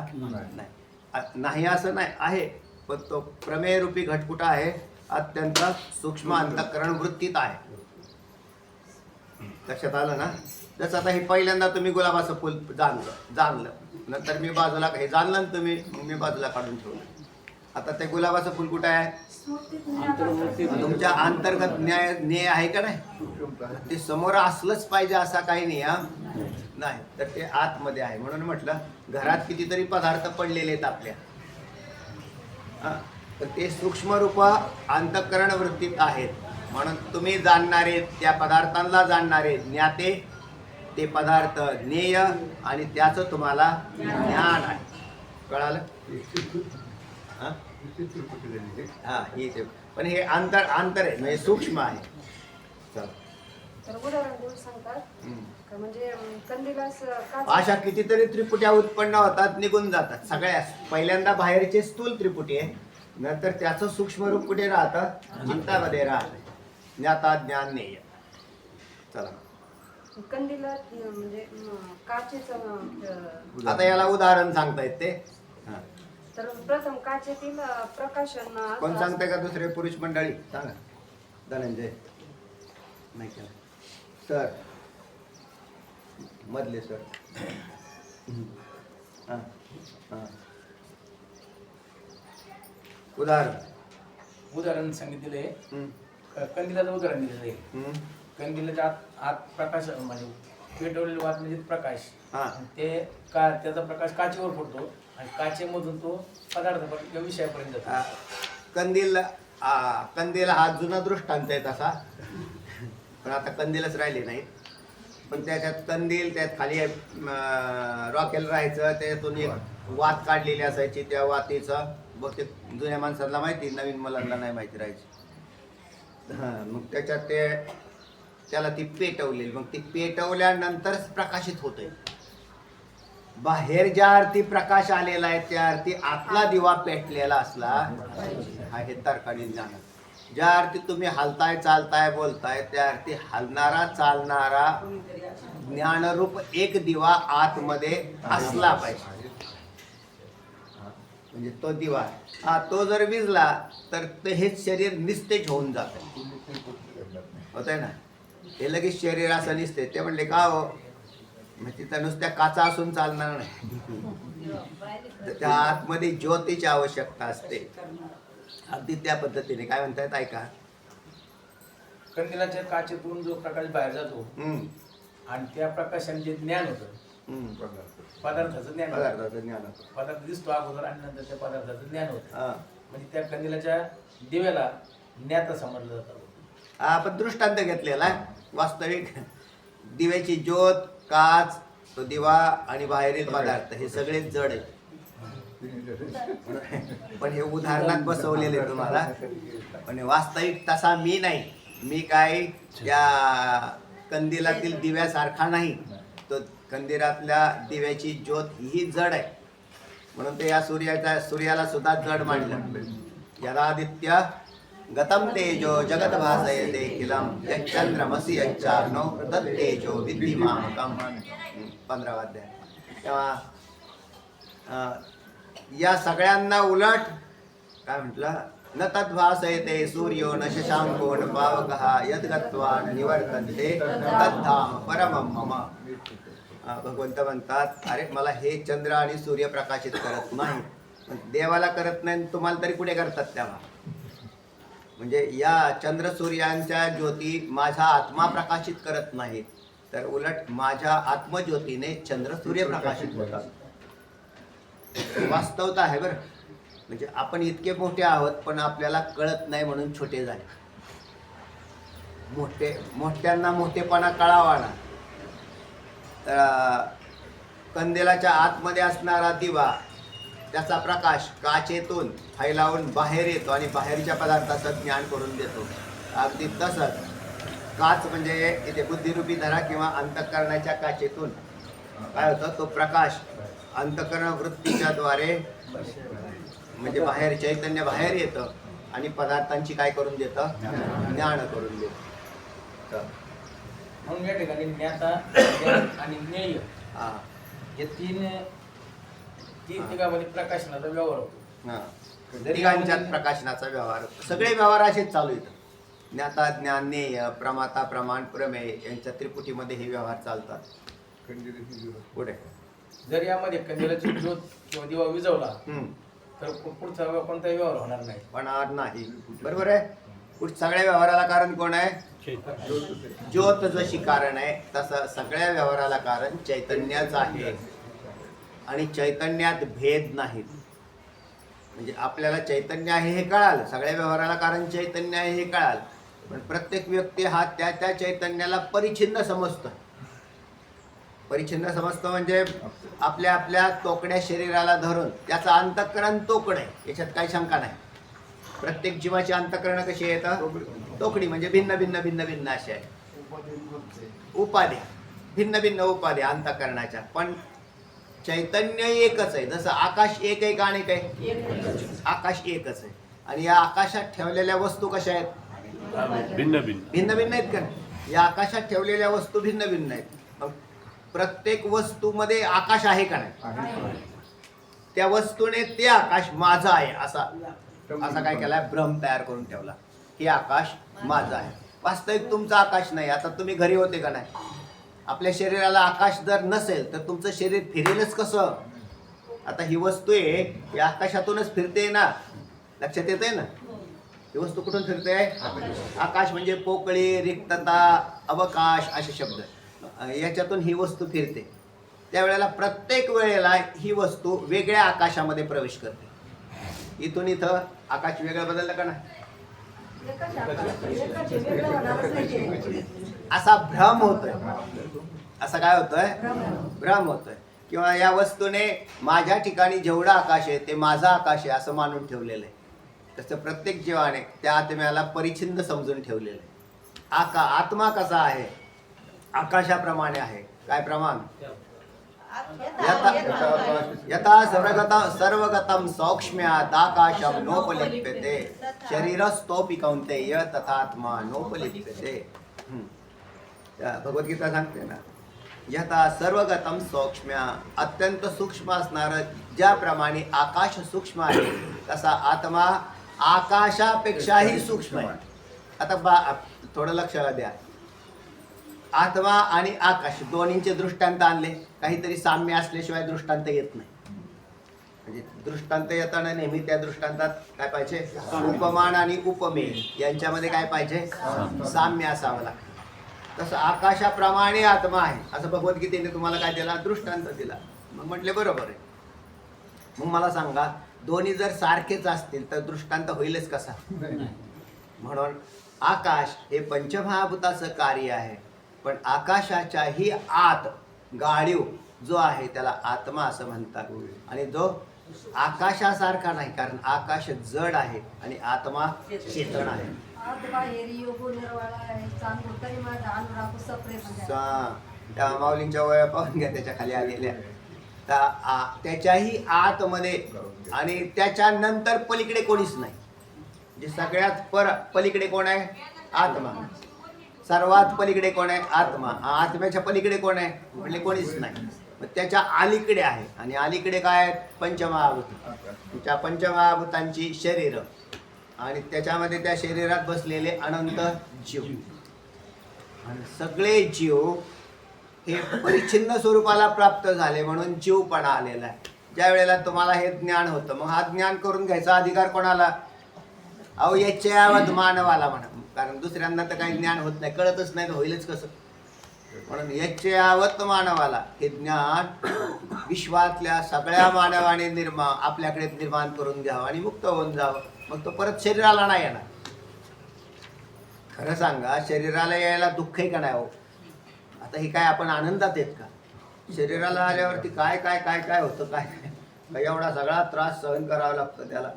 नाही असं नाही आहे. पण तो प्रमेय रूपी घट कुठं आहे? अत्यंत सूक्ष्म अंतःकरण वृत्तीत आहे. लक्षात आलं ना? जसं आता हे पहिल्यांदा तुम्ही गुलाबाचं फुल जाणलं, नंतर मी बाजूला हे जाणलं ना तुम्ही, मग मी बाजूला काढून ठेवलं. आता ते गुलाबाचं फुल कुठं आहे? तुमच्या अंतर्गत ज्ञेय आहे का नाही? ते समोर असलंच पाहिजे असा काही नियम नाही, तर ते आतमध्ये आहे. म्हणून म्हटलं घरात कितीतरी पदार्थ पडलेले आहेत आपल्या, तर ते सूक्ष्म रूप अंतःकरण वृत्तीत आहेत. म्हणून तुम्ही जाणणारे, त्या पदार्थांना जाणणारे ज्ञाते, ते पदार्थ ज्ञेय आणि त्याचं तुम्हाला ज्ञान आहे. कळालं? हा, हे पण हे अंतर आहे, म्हणजे सूक्ष्म आहे. चला, तर उदाहरण देऊन सांगतात का म्हणजे कंदिलास काच अशा कितीतरी त्रिपुट्या उत्पन्न होतात, निघून जातात. सगळ्या पहिल्यांदा बाहेरचे स्थूल त्रिपुटी आहे, नंतर त्याचं सूक्ष्म रूप कुठे राहतं? चिंतामध्ये राहतं. ज्ञाता, ज्ञान, ज्ञेय. चला, कंदिला म्हणजे काचेचं आता याला उदाहरण सांगता येते. तर प्रथम काचेतील प्रकाशन कोण सांगते का? दुसरे पुरुष मंडळी सांगा. धनंजय नाही केलं सर, मधले सर. उदाहरण सांगितलेलं आहे. कंदिलाचं उदाहरण दिलेलं आहे. कंदिलाच्या आत प्रकाश म्हणजे पेटवलेलं वात म्हणजे प्रकाश, ते त्याचा प्रकाश काचेवर पडतो आणि काचेमधून तो पदार्थ विषयापर्यंत जातो. कंदील हा जुना दृष्टांत आहे तसा, पण आता कंदीलच राहिले नाहीत. पण त्याच्यात कंदील, त्यात खाली रॉकेल राहायचं, त्यातून एक वात काढलेली असायची. त्या वातीचं बहुतेक जुन्या माणसांना माहिती, नवीन मुलांना नाही माहिती राहायची. मग त्याच्यात त्याला ती पेटवलेली, मग ती पेटवल्यानंतरच प्रकाशित होते. बाहेर ज्या अर्थी प्रकाश आलेला आहे त्या अर्थी आतला दिवा पेटलेला असला हा हे तर्काने ज्ञान. ज्या अर्थी तुम्ही हलताय चालताय बोलताय त्या अर्थी हलणारा चालणारा ज्ञानरूप एक दिवा आतमध्ये असला पाहिजे. म्हणजे तो दिवा हा तो जर विजला तर ते हे शरीर निस्तेज होऊन जात होत आहे ना. हे लगेच शरीर असं निसते. ते म्हणले का हो म्हणजे तिथं नुसत्या काचा असून चालणार नाही, तर त्या आतमध्ये ज्योतीची आवश्यकता असते. अगदी त्या पद्धतीने काय म्हणतायत ऐका. कंदिलाच्या काचेतून जो प्रकाश बाहेर जातो आणि त्या प्रकाशाने जे ज्ञान होतं पदार्थाचं ज्ञान पदार्थाचं ज्ञान होतं. पदार्थ दिसतो अगोदर आणि नंतर त्या पदार्थाचं ज्ञान होतं. हा. म्हणजे त्या कंदिलाच्या दिव्याला ज्ञाता समजलं जातं. हा आपण दृष्टांत घेतलेला आहे. वास्तविक दिव्याची ज्योत, काच, तो दिवा आणि बाहेरील पदार्थ हे सगळे जड आहेत. पण हे उदाहरणात बसवलेले तुम्हाला. पण वास्तविक तसा मी नाही. मी काय त्या कंदिलातील दिव्यासारखा नाही. तो कंदिलातल्या दिव्याची ज्योत ही जड आहे. म्हणून ते या सूर्याला सुद्धा जड मांडलं. यदादित्य गतम तेजो जगत भासयते किलम यच्चंद्रमसि यच्चाग्नौ तत्तेजो विद्धिमामकम. 15वा अध्याय. तेव्हा या सगळ्यांना उलट काय म्हटलं, न तद्भासयते सूर्यो न शशांको न पावकः यद्गत्वा न निवर्तन्ते तद्धाम परमं मम. भगवंत म्हणतात अरे मला हे चंद्र आणि सूर्य प्रकाशित करत नाही. देवाला करत नाही, तुम्हाला तरी कुठे करतात तेव्हा. म्हणजे या चंद्र सूर्यांच्या ज्योती माझा आत्मा प्रकाशित करत नाहीत, तर उलट माझ्या आत्मज्योतीने चंद्र सूर्य प्रकाशित होतात. वास्तवता आहे बरं. म्हणजे आपण इतके मोठे आहोत पण आपल्याला कळत नाही म्हणून छोटे झाले. मोठ्यांना मोठेपणा कळावा ना. तर कंदिलाच्या आतमध्ये असणारा दिवा, त्याचा प्रकाश काचेतून फैलावून बाहेर येतो आणि बाहेरच्या पदार्थाचं ज्ञान करून देतो. अगदी तसंच काच म्हणजे इथे बुद्धिरूपी धरा किंवा अंतःकरणाच्या काचेतून काय होतं, तो प्रकाश अंतःकरण वृत्तीच्या द्वारे म्हणजे बाहेर चैतन्य बाहेर येतं आणि पदार्थांची काय करून देतं, ज्ञान करून देतं. म्हणून या ठिकाणी ज्ञाता ज्ञान आणि ज्ञेय हा हे तीन ठिकाणी प्रकाशनाचा व्यवहार होतो. हा तिघांच्यात प्रकाशनाचा व्यवहार. सगळे व्यवहार असेच चालू आहेत. ज्ञाता ज्ञान ज्ञेय प्रमाता प्रमाण प्रमेय यांच्या त्रिपुटीमध्ये हे व्यवहार चालतात. पुढे जर यामध्ये कंदिलाची ज्योत किंवा दिवा विजवला तर पुढचा कोणताही व्यवहार होणार नाही. होणार नाही. बरोबर आहे. सगळ्या व्यवहाराला कारण कोण आहे, ज्योत. जशी कारण आहे तसं सगळ्या व्यवहाराला कारण चैतन्यच आहे. आणि चैतन्यात भेद नाहीत. म्हणजे आपल्याला चैतन्य आहे हे कळालं, सगळ्या व्यवहाराला कारण चैतन्य आहे हे कळालं. पण प्रत्येक व्यक्ती हा त्या त्या चैतन्याला परिच्छिन्न समजतो. परिच्छिन्न समजतो म्हणजे आपल्या आपल्या तोकड्या शरीराला धरून त्याचं अंतःकरण तोकड आहे, याच्यात काही शंका नाही. प्रत्येक जीवाची अंतःकरण कशी येतं, तोकडी म्हणजे भिन्न भिन्न भिन्न भिन्न अशी आहे. उपाध्या भिन्न भिन्न उपाध्या अंतःकरणाच्या, पण चैतन्य एकच आहे. जसं आकाश एक आहे का अनेक आहे, आकाश एकच आहे. आणि या आकाशात ठेवलेल्या वस्तू कशा आहेत, भिन्न भिन्न भिन्न भिन्न आहेत का. या आकाशात ठेवलेल्या वस्तू भिन्न भिन्न आहेत. मग प्रत्येक वस्तूमध्ये आकाश आहे का नाही, त्या वस्तूने ते आकाश माझं आहे असा काय केलाय, भ्रम तयार करून ठेवला की आकाश माझं आहे. वास्तविक तुमचं आकाश नाही. आता तुम्ही घरी होते का नाही, आपल्या शरीराला आकाश जर नसेल तर तुमचं शरीर फिरेलच कसं. आता ही वस्तू आहे ही आकाशातूनच फिरते ना, लक्षात येते ना. ही वस्तू कुठून फिरते, आकाश म्हणजे पोकळी, रिक्तता, अवकाश असे शब्द, याच्यातून ही वस्तू फिरते. त्यावेळेला प्रत्येक वेळेला ही वस्तू वेगळ्या आकाशामध्ये प्रवेश करते. इथून इथं आकाश वेगळं बदललं का नाही, असा भ्रम होतोय. असं काय होतोय, भ्रम होतोय. किंवा या वस्तूने माझ्या ठिकाणी जेवढं आकाश आहे ते माझं आकाश आहे असं मानून ठेवलेलं आहे. तसं प्रत्येक जीवाने त्या आत्म्याला परिच्छिन्न समजून ठेवलेलं आहे. आत्मा कसा आहे, आकाशाप्रमाणे आहे. काय प्रमाण, यथा सर्वगतं सौक्ष्म्यादाकाशं नोपलिप्यते शरीरस्थोपि कौन्तेय तथात्मा नोपलिप्यते. भगवद्गीता सांगते ना, यथा सर्वगतं सौक्ष्म्या, अत्यंत सूक्ष्म असणारं ज्याप्रमाणे आकाश सूक्ष्म आहे तसा आत्मा आकाशापेक्षाही सूक्ष्म आहे. आता थोडं लक्ष द्या. आत्मा आणि आकाश दोन्हींचे दृष्टांत आणले, काहीतरी साम्य असल्याशिवाय दृष्टांत येत नाही. म्हणजे दृष्टांत येताना नेहमी त्या दृष्टांतात काय पाहिजे, उपमान आणि उपमेय यांच्यामध्ये काय पाहिजे, साम्य असावं लागतं. तसं आकाशाप्रमाणे आत्मा आहे असं भगवद्गीतेने तुम्हाला काय दिला, दृष्टांत दिला. मग म्हटले बरोबर आहे. मग मला सांगा, दोन्ही जर सारखेच असतील तर दृष्टांत होईलच कसा. म्हणून आकाश हे पंचमहाभूताचं कार्य आहे, पण आकाशाच्याही आत गाळीव जो आहे त्याला आत्मा असं म्हणतात. आणि जो आकाशासारखा नाही, कारण आकाश जड आहे आणि आत्मा चेतन आहे. त्या माऊलींच्या वया पाहून घ्या, त्याच्या खाली आलेल्या. त्याच्याही आतमध्ये आणि त्याच्यानंतर पलीकडे कोणीच नाही. जे सगळ्यात पलीकडे कोण आहे, आत्मा. सर्वात पलीकडे कोण आहे, आत्मा. आत्म्याच्या पलीकडे कोण आहे म्हणजे कोणीच नाही. मग त्याच्या अलीकडे आहे, आणि अलीकडे काय आहेत, पंचमहाभूत. त्या पंचमहाभूतांची शरीर आणि त्याच्यामध्ये त्या शरीरात बसलेले अनंत जीव. आणि सगळे जीव हे परिच्छिन्न स्वरूपाला प्राप्त झाले म्हणून जीवपणा आलेला आहे. ज्या वेळेला तुम्हाला हे ज्ञान होतं, मग हा ज्ञान करून घ्यायचा अधिकार कोणाला, अहो याच्यावत मानवाला म्हणा. कारण दुसऱ्यांना तर काही ज्ञान होत नाही, कळतच नाही, तर होईलच कसं. म्हणून याच्यावत मानवाला हे ज्ञान विश्वातल्या सगळ्या मानवाने आपल्याकडे निर्माण करून घ्यावं आणि मुक्त होऊन जावं. मग तो परत शरीराला नाही येणार. खरं सांगा, शरीराला यायला दुःख आहे का नाही हो. आता हे काय आपण आनंदात आहेत का. शरीराला आल्यावरती काय काय काय काय होतं, काय काय एवढा सगळा त्रास सहन करावा लागतो त्याला.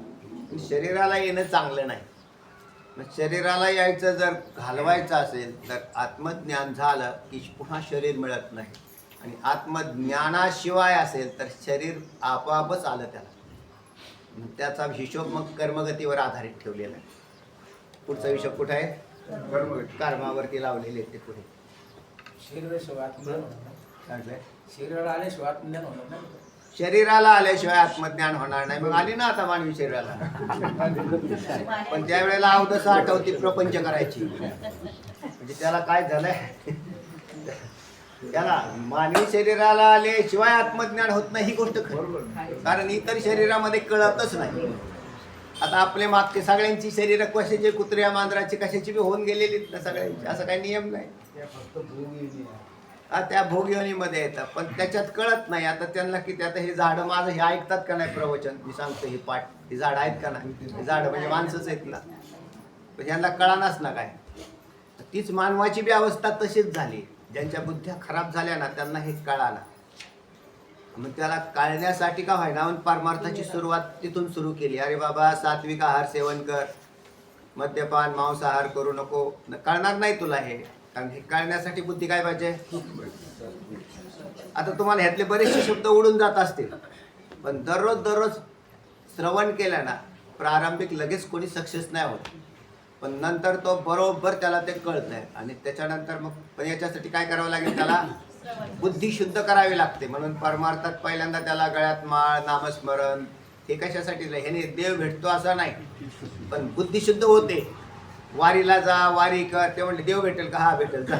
शरीराला येणं चांगलं नाही. मग शरीराला यायचं जर घालवायचं असेल तर आत्मज्ञान झालं की पुन्हा शरीर मिळत नाही. आणि आत्मज्ञानाशिवाय असेल तर शरीर आपोआपच आलं त्याला. त्याचा हिशोब मग कर्मगतीवर आधारित ठेवलेला आहे. पुढचा हिशोब कुठे आहे, कर्मावरती लावलेले आहेत ते पुढे. शरीराला आल्याशिवाय आत्मज्ञान होणार नाही. शरीराला आल्याशिवाय आत्मज्ञान होणार नाही. मग आली ना आता मानवी शरीराला, पण त्या वेळेला अवदसा आठवती प्रपंच करायची. म्हणजे त्याला काय झालंय, त्याला मानवी शरीराला आल्याशिवाय आत्मज्ञान होत नाही ही गोष्ट खरी. कारण इतर शरीरामध्ये कळतच नाही. आता आपले मागचे सगळ्यांची शरीर कशाची, कुत्र्या मांजराची कशाची बी होऊन गेलेली ना सगळ्यांची, असं काही नियम नाही. त्या भोगयोनीमध्ये येतात, पण त्याच्यात कळत नाही. आता त्यांना की आता हे झाडं माझं हे ऐकतात का नाही प्रवचन, मी सांगतो हे पाठ, ही झाडं आहेत का नाही, हे झाडं म्हणजे माणसंच आहेत ना, पण यांना कळानाच ना काय. तीच मानवाची बी अवस्था तशीच झाली. ज्यांच्या बुद्ध्या खराब झाल्या ना त्यांना हे कळालं. मग त्याला कळण्यासाठी का व्हायना म्हणून परमार्थाची सुरुवात तिथून सुरू केली. अरे बाबा, सात्विक आहार सेवन कर, मद्यपान मांसाहार करू नको. कळणार नाही तुला हे, कारण हे कळण्यासाठी बुद्धी काय पाहिजे. आता तुम्हाला ह्यातले बरेचसे शब्द उडून जात असतील, पण दररोज श्रवण केलं ना, प्रारंभिक लगेच कोणी सक्सेस नाही होत, पण नंतर तो बरोबर त्याला ते कळत आहे. आणि त्याच्यानंतर मग पण याच्यासाठी काय करावं लागेल, त्याला बुद्धी शुद्ध करावी लागते. म्हणून परमार्थात पहिल्यांदा त्याला गळ्यात माळ, नामस्मरण हे कशासाठी, ह्याने देव भेटतो असं नाही, पण बुद्धी शुद्ध होते. वारीला जा, वारी कर, ते म्हणले देव भेटेल का, हा भेटेल जा.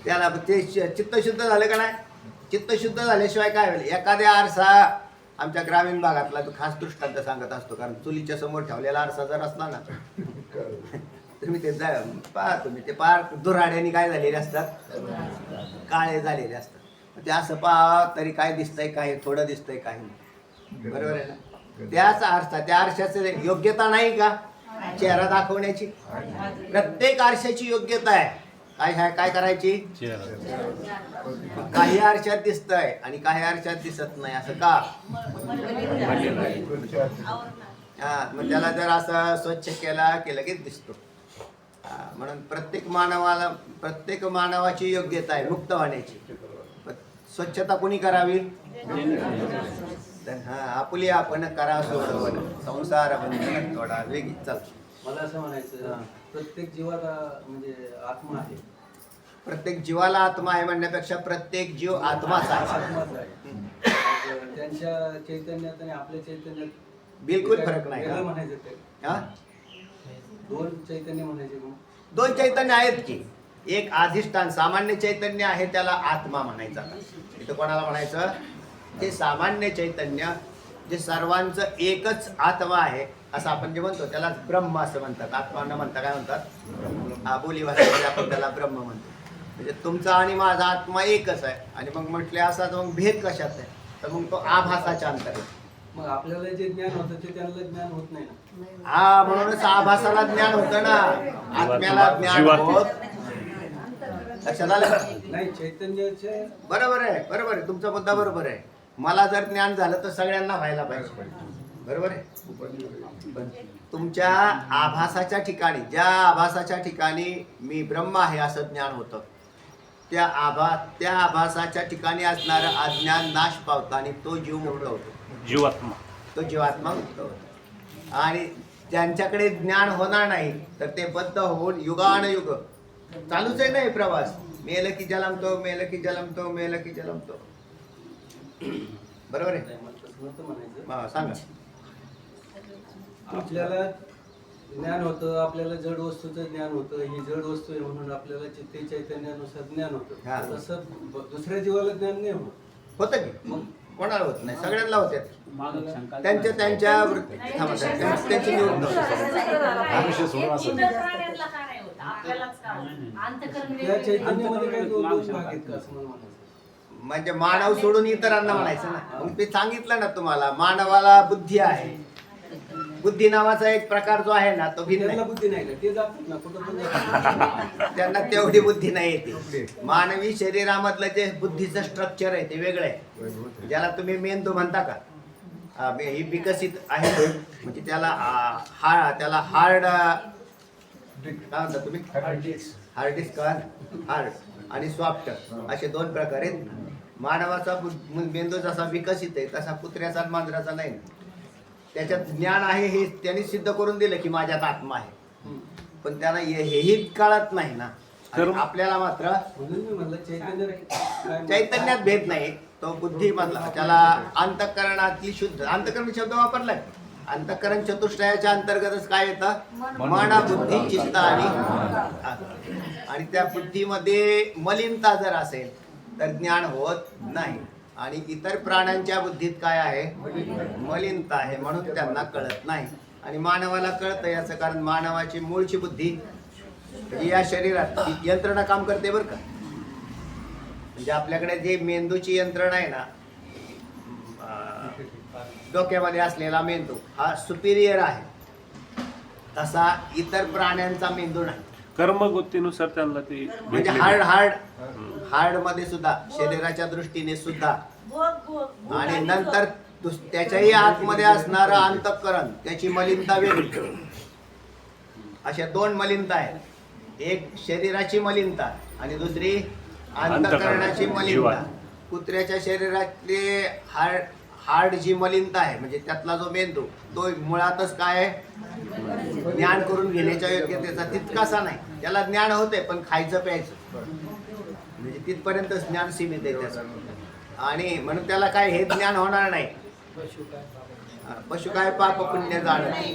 त्याला ते चित्तशुद्ध झालं का नाही. चित्तशुद्ध झाल्याशिवाय काय होईल. एखाद्या आरसा, आमच्या ग्रामीण भागातला तो खास दृष्टांत सांगत असतो, कारण चुलीच्या समोर ठेवलेला आरसा जर असला ना तुम्ही ते पहा, तुम्ही ते पार दुराड्याने काय झालेले असतात, काळे झालेले असतात. ते असं पहा तरी काय दिसतंय, काय थोडं दिसतंय, काही नाही. बरोबर आहे ना. त्याच आरसा, त्या आरशाची योग्यता नाही का चेहरा दाखवण्याची. प्रत्येक आरशाची योग्यता आहे. काय करायची. काही आरशात दिसतंय आणि काही आरशात दिसत नाही, असं का. हा, मग त्याला जर असं स्वच्छ केला की लगेच दिसतो. म्हणून प्रत्येक मानवाची योग्यता आहे मुक्त होण्याची. पण स्वच्छता कोणी करावी? तर आपुली आपण करा सोडवण संसार बंधन थोडा वेगळी. चल, मला असं म्हणायचं, प्रत्येक जीवाला म्हणजे आत्मा आहे. प्रत्येक जीवाला आत्मा आहे म्हणण्यापेक्षा प्रत्येक जीव आत्माच आहे. आत्माच आहे. मग त्यांच्या चैतन्यात आणि आपल्या चैतन्यात बिलकुल फरक नाही. वेगळं म्हणायचं ते. हा? दोन चैतन्य म्हणायचे मग. दोन चैतन्य आहेत की. एक अधिष्ठान सामान्य चैतन्य आहे, त्याला आत्मा म्हणायचा. इथं कोणाला म्हणायचं? ते सामान्य चैतन्य जे सर्वांचं एकच आत्मा आहे असं आपण जे म्हणतो त्याला ब्रह्म असं म्हणतात. आत्मा न म्हणता काय म्हणतात? बोली भाषेमध्ये आपण त्याला ब्रह्म म्हणतो. म्हणजे तुमचा आणि माझा आत्मा एकच आहे. आणि मग म्हटले असा तर मग भेद कशात आहे? तर मग तो आभासाच्या अंतर आहे. मग आपल्याला जे ज्ञान होतं ते त्यांना ज्ञान होत नाही ना. म्हणूनच आभासाला ज्ञान होतं ना, आत्म्याला ज्ञान होत. लक्षात आलं? नाही, चैतन्याचे बरोबर आहे तुमचा मुद्दा बरोबर आहे. मला जर ज्ञान झालं तर सगळ्यांना व्हायला पाहिजे. बरोबर आहे. पण तुमच्या आभासाच्या ठिकाणी, ज्या आभासाच्या ठिकाणी मी ब्रह्म आहे असं ज्ञान होतं, त्या आभासाच्या ठिकाणी असणारं अज्ञान नाश पावतं आणि तो जीव मुक्त होतो. तो जीवात्मा मुक्त होतो. आणि ज्यांच्याकडे ज्ञान होणार नाही तर ते बद्ध होऊन युगानुयुग चालूच आहे ना हे प्रवास. मेलं की जलमतो, मेलं की जलमतो, मेलं की जलमतो. बरोबर आहे. तसं नव्हतं म्हणायचं. सांगा. आपल्याला ज्ञान होतं, आपल्याला जड वस्तूचं ज्ञान होतं, ही जड वस्तू आहे म्हणून आपल्याला चित्ते चैतन्यानुसार ज्ञान हा. होतं. तसं दुसऱ्या जीवाला ज्ञान नाही होत. होतं की मग कोणाला होत नाही? सगळ्यांना होते. त्यांच्या वृत्ती त्यांची निवड त्या चैतन्यामध्ये काही दोन भाग आहेत का असं मला म्हणायचं. म्हणजे मानव सोडून इतरांना म्हणायचं ना. मग ते सांगितलं ना तुम्हाला, मानवाला बुद्धी आहे. बुद्धी नावाचा एक प्रकार जो आहे ना तो भिन्न त्यांना आहे. बुद्धी नाही का? ते जातात ना कुठं पण जातात. त्यांना तेवढी बुद्धी नाही येते. मानवी शरीरामधलं जे बुद्धीचं स्ट्रक्चर आहे ते वेगळं आहे. ज्याला तुम्ही मेंदू म्हणता का, ही विकसित आहे. म्हणजे त्याला हार्ड काय म्हणता तुम्ही? हार्ड डिस्क हार्ड आणि सॉफ्ट असे दोन प्रकार आहेत. मानवाचा मेंदू जसा विकसित आहे तसा कुत्र्याचा आणि मांजराचा नाही. त्याच्यात ज्ञान आहे हे त्यांनी सिद्ध करून दिलं की माझ्यात आत्मा आहे. पण त्यांना हेही कळत नाही ना. आणि आपल्याला मात्र म्हणून मी म्हणलं चैतन्यात भेद नाही. तो बुद्धी मधला त्याला अंतःकरणातली शुद्ध, अंतःकरण शब्द वापरलाय. अंतःकरण चतुष्टयाच्या अंतर्गतच काय येतं? मन, बुद्धी, चित्त आणि त्या बुद्धीमध्ये मलिनता जर असेल तर ज्ञान होत नाही. आणि इतर प्राण्यांच्या बुद्धीत काय आहे? मलिनता आहे, म्हणून त्यांना कळत नाही. आणि मानवाला कळतं याचं कारण मानवाची मूळची बुद्धी या शरीरात यंत्रणा काम करते बरं का. म्हणजे आपल्याकडे जे मेंदूची यंत्रणा आहे ना, डोक्यामध्ये असलेला मेंदू हा सुपिरियर आहे. तसा इतर प्राण्यांचा मेंदू नाही. कर्मगुत्तीनुसार त्यांना ते म्हणजे हार्ड मध्ये सुद्धा शरीराच्या दृष्टीने सुद्धा आणि नंतर त्याच्याही आतमध्ये असणारं अंतःकरण त्याची मलिनता वेगळी. अशा दोन मलिनता आहेत. एक शरीराची मलिनता आणि दुसरी अंतःकरणाची मलिनता. कुत्र्याच्या शरीरातले हार्ड जी मलिनता आहे म्हणजे त्यातला जो मेंदू तो मुळातच काय आहे? ज्ञान करून घेण्याच्या योग्यतेचा तितकासा नाही. त्याला ज्ञान होते पण खायचं प्यायचं म्हणजे तिथपर्यंत ज्ञान सीमित आहे त्याचं. आणि म्हणून त्याला काय हे ज्ञान होणार नाही. पशु काय पाप पुण्य जाणते.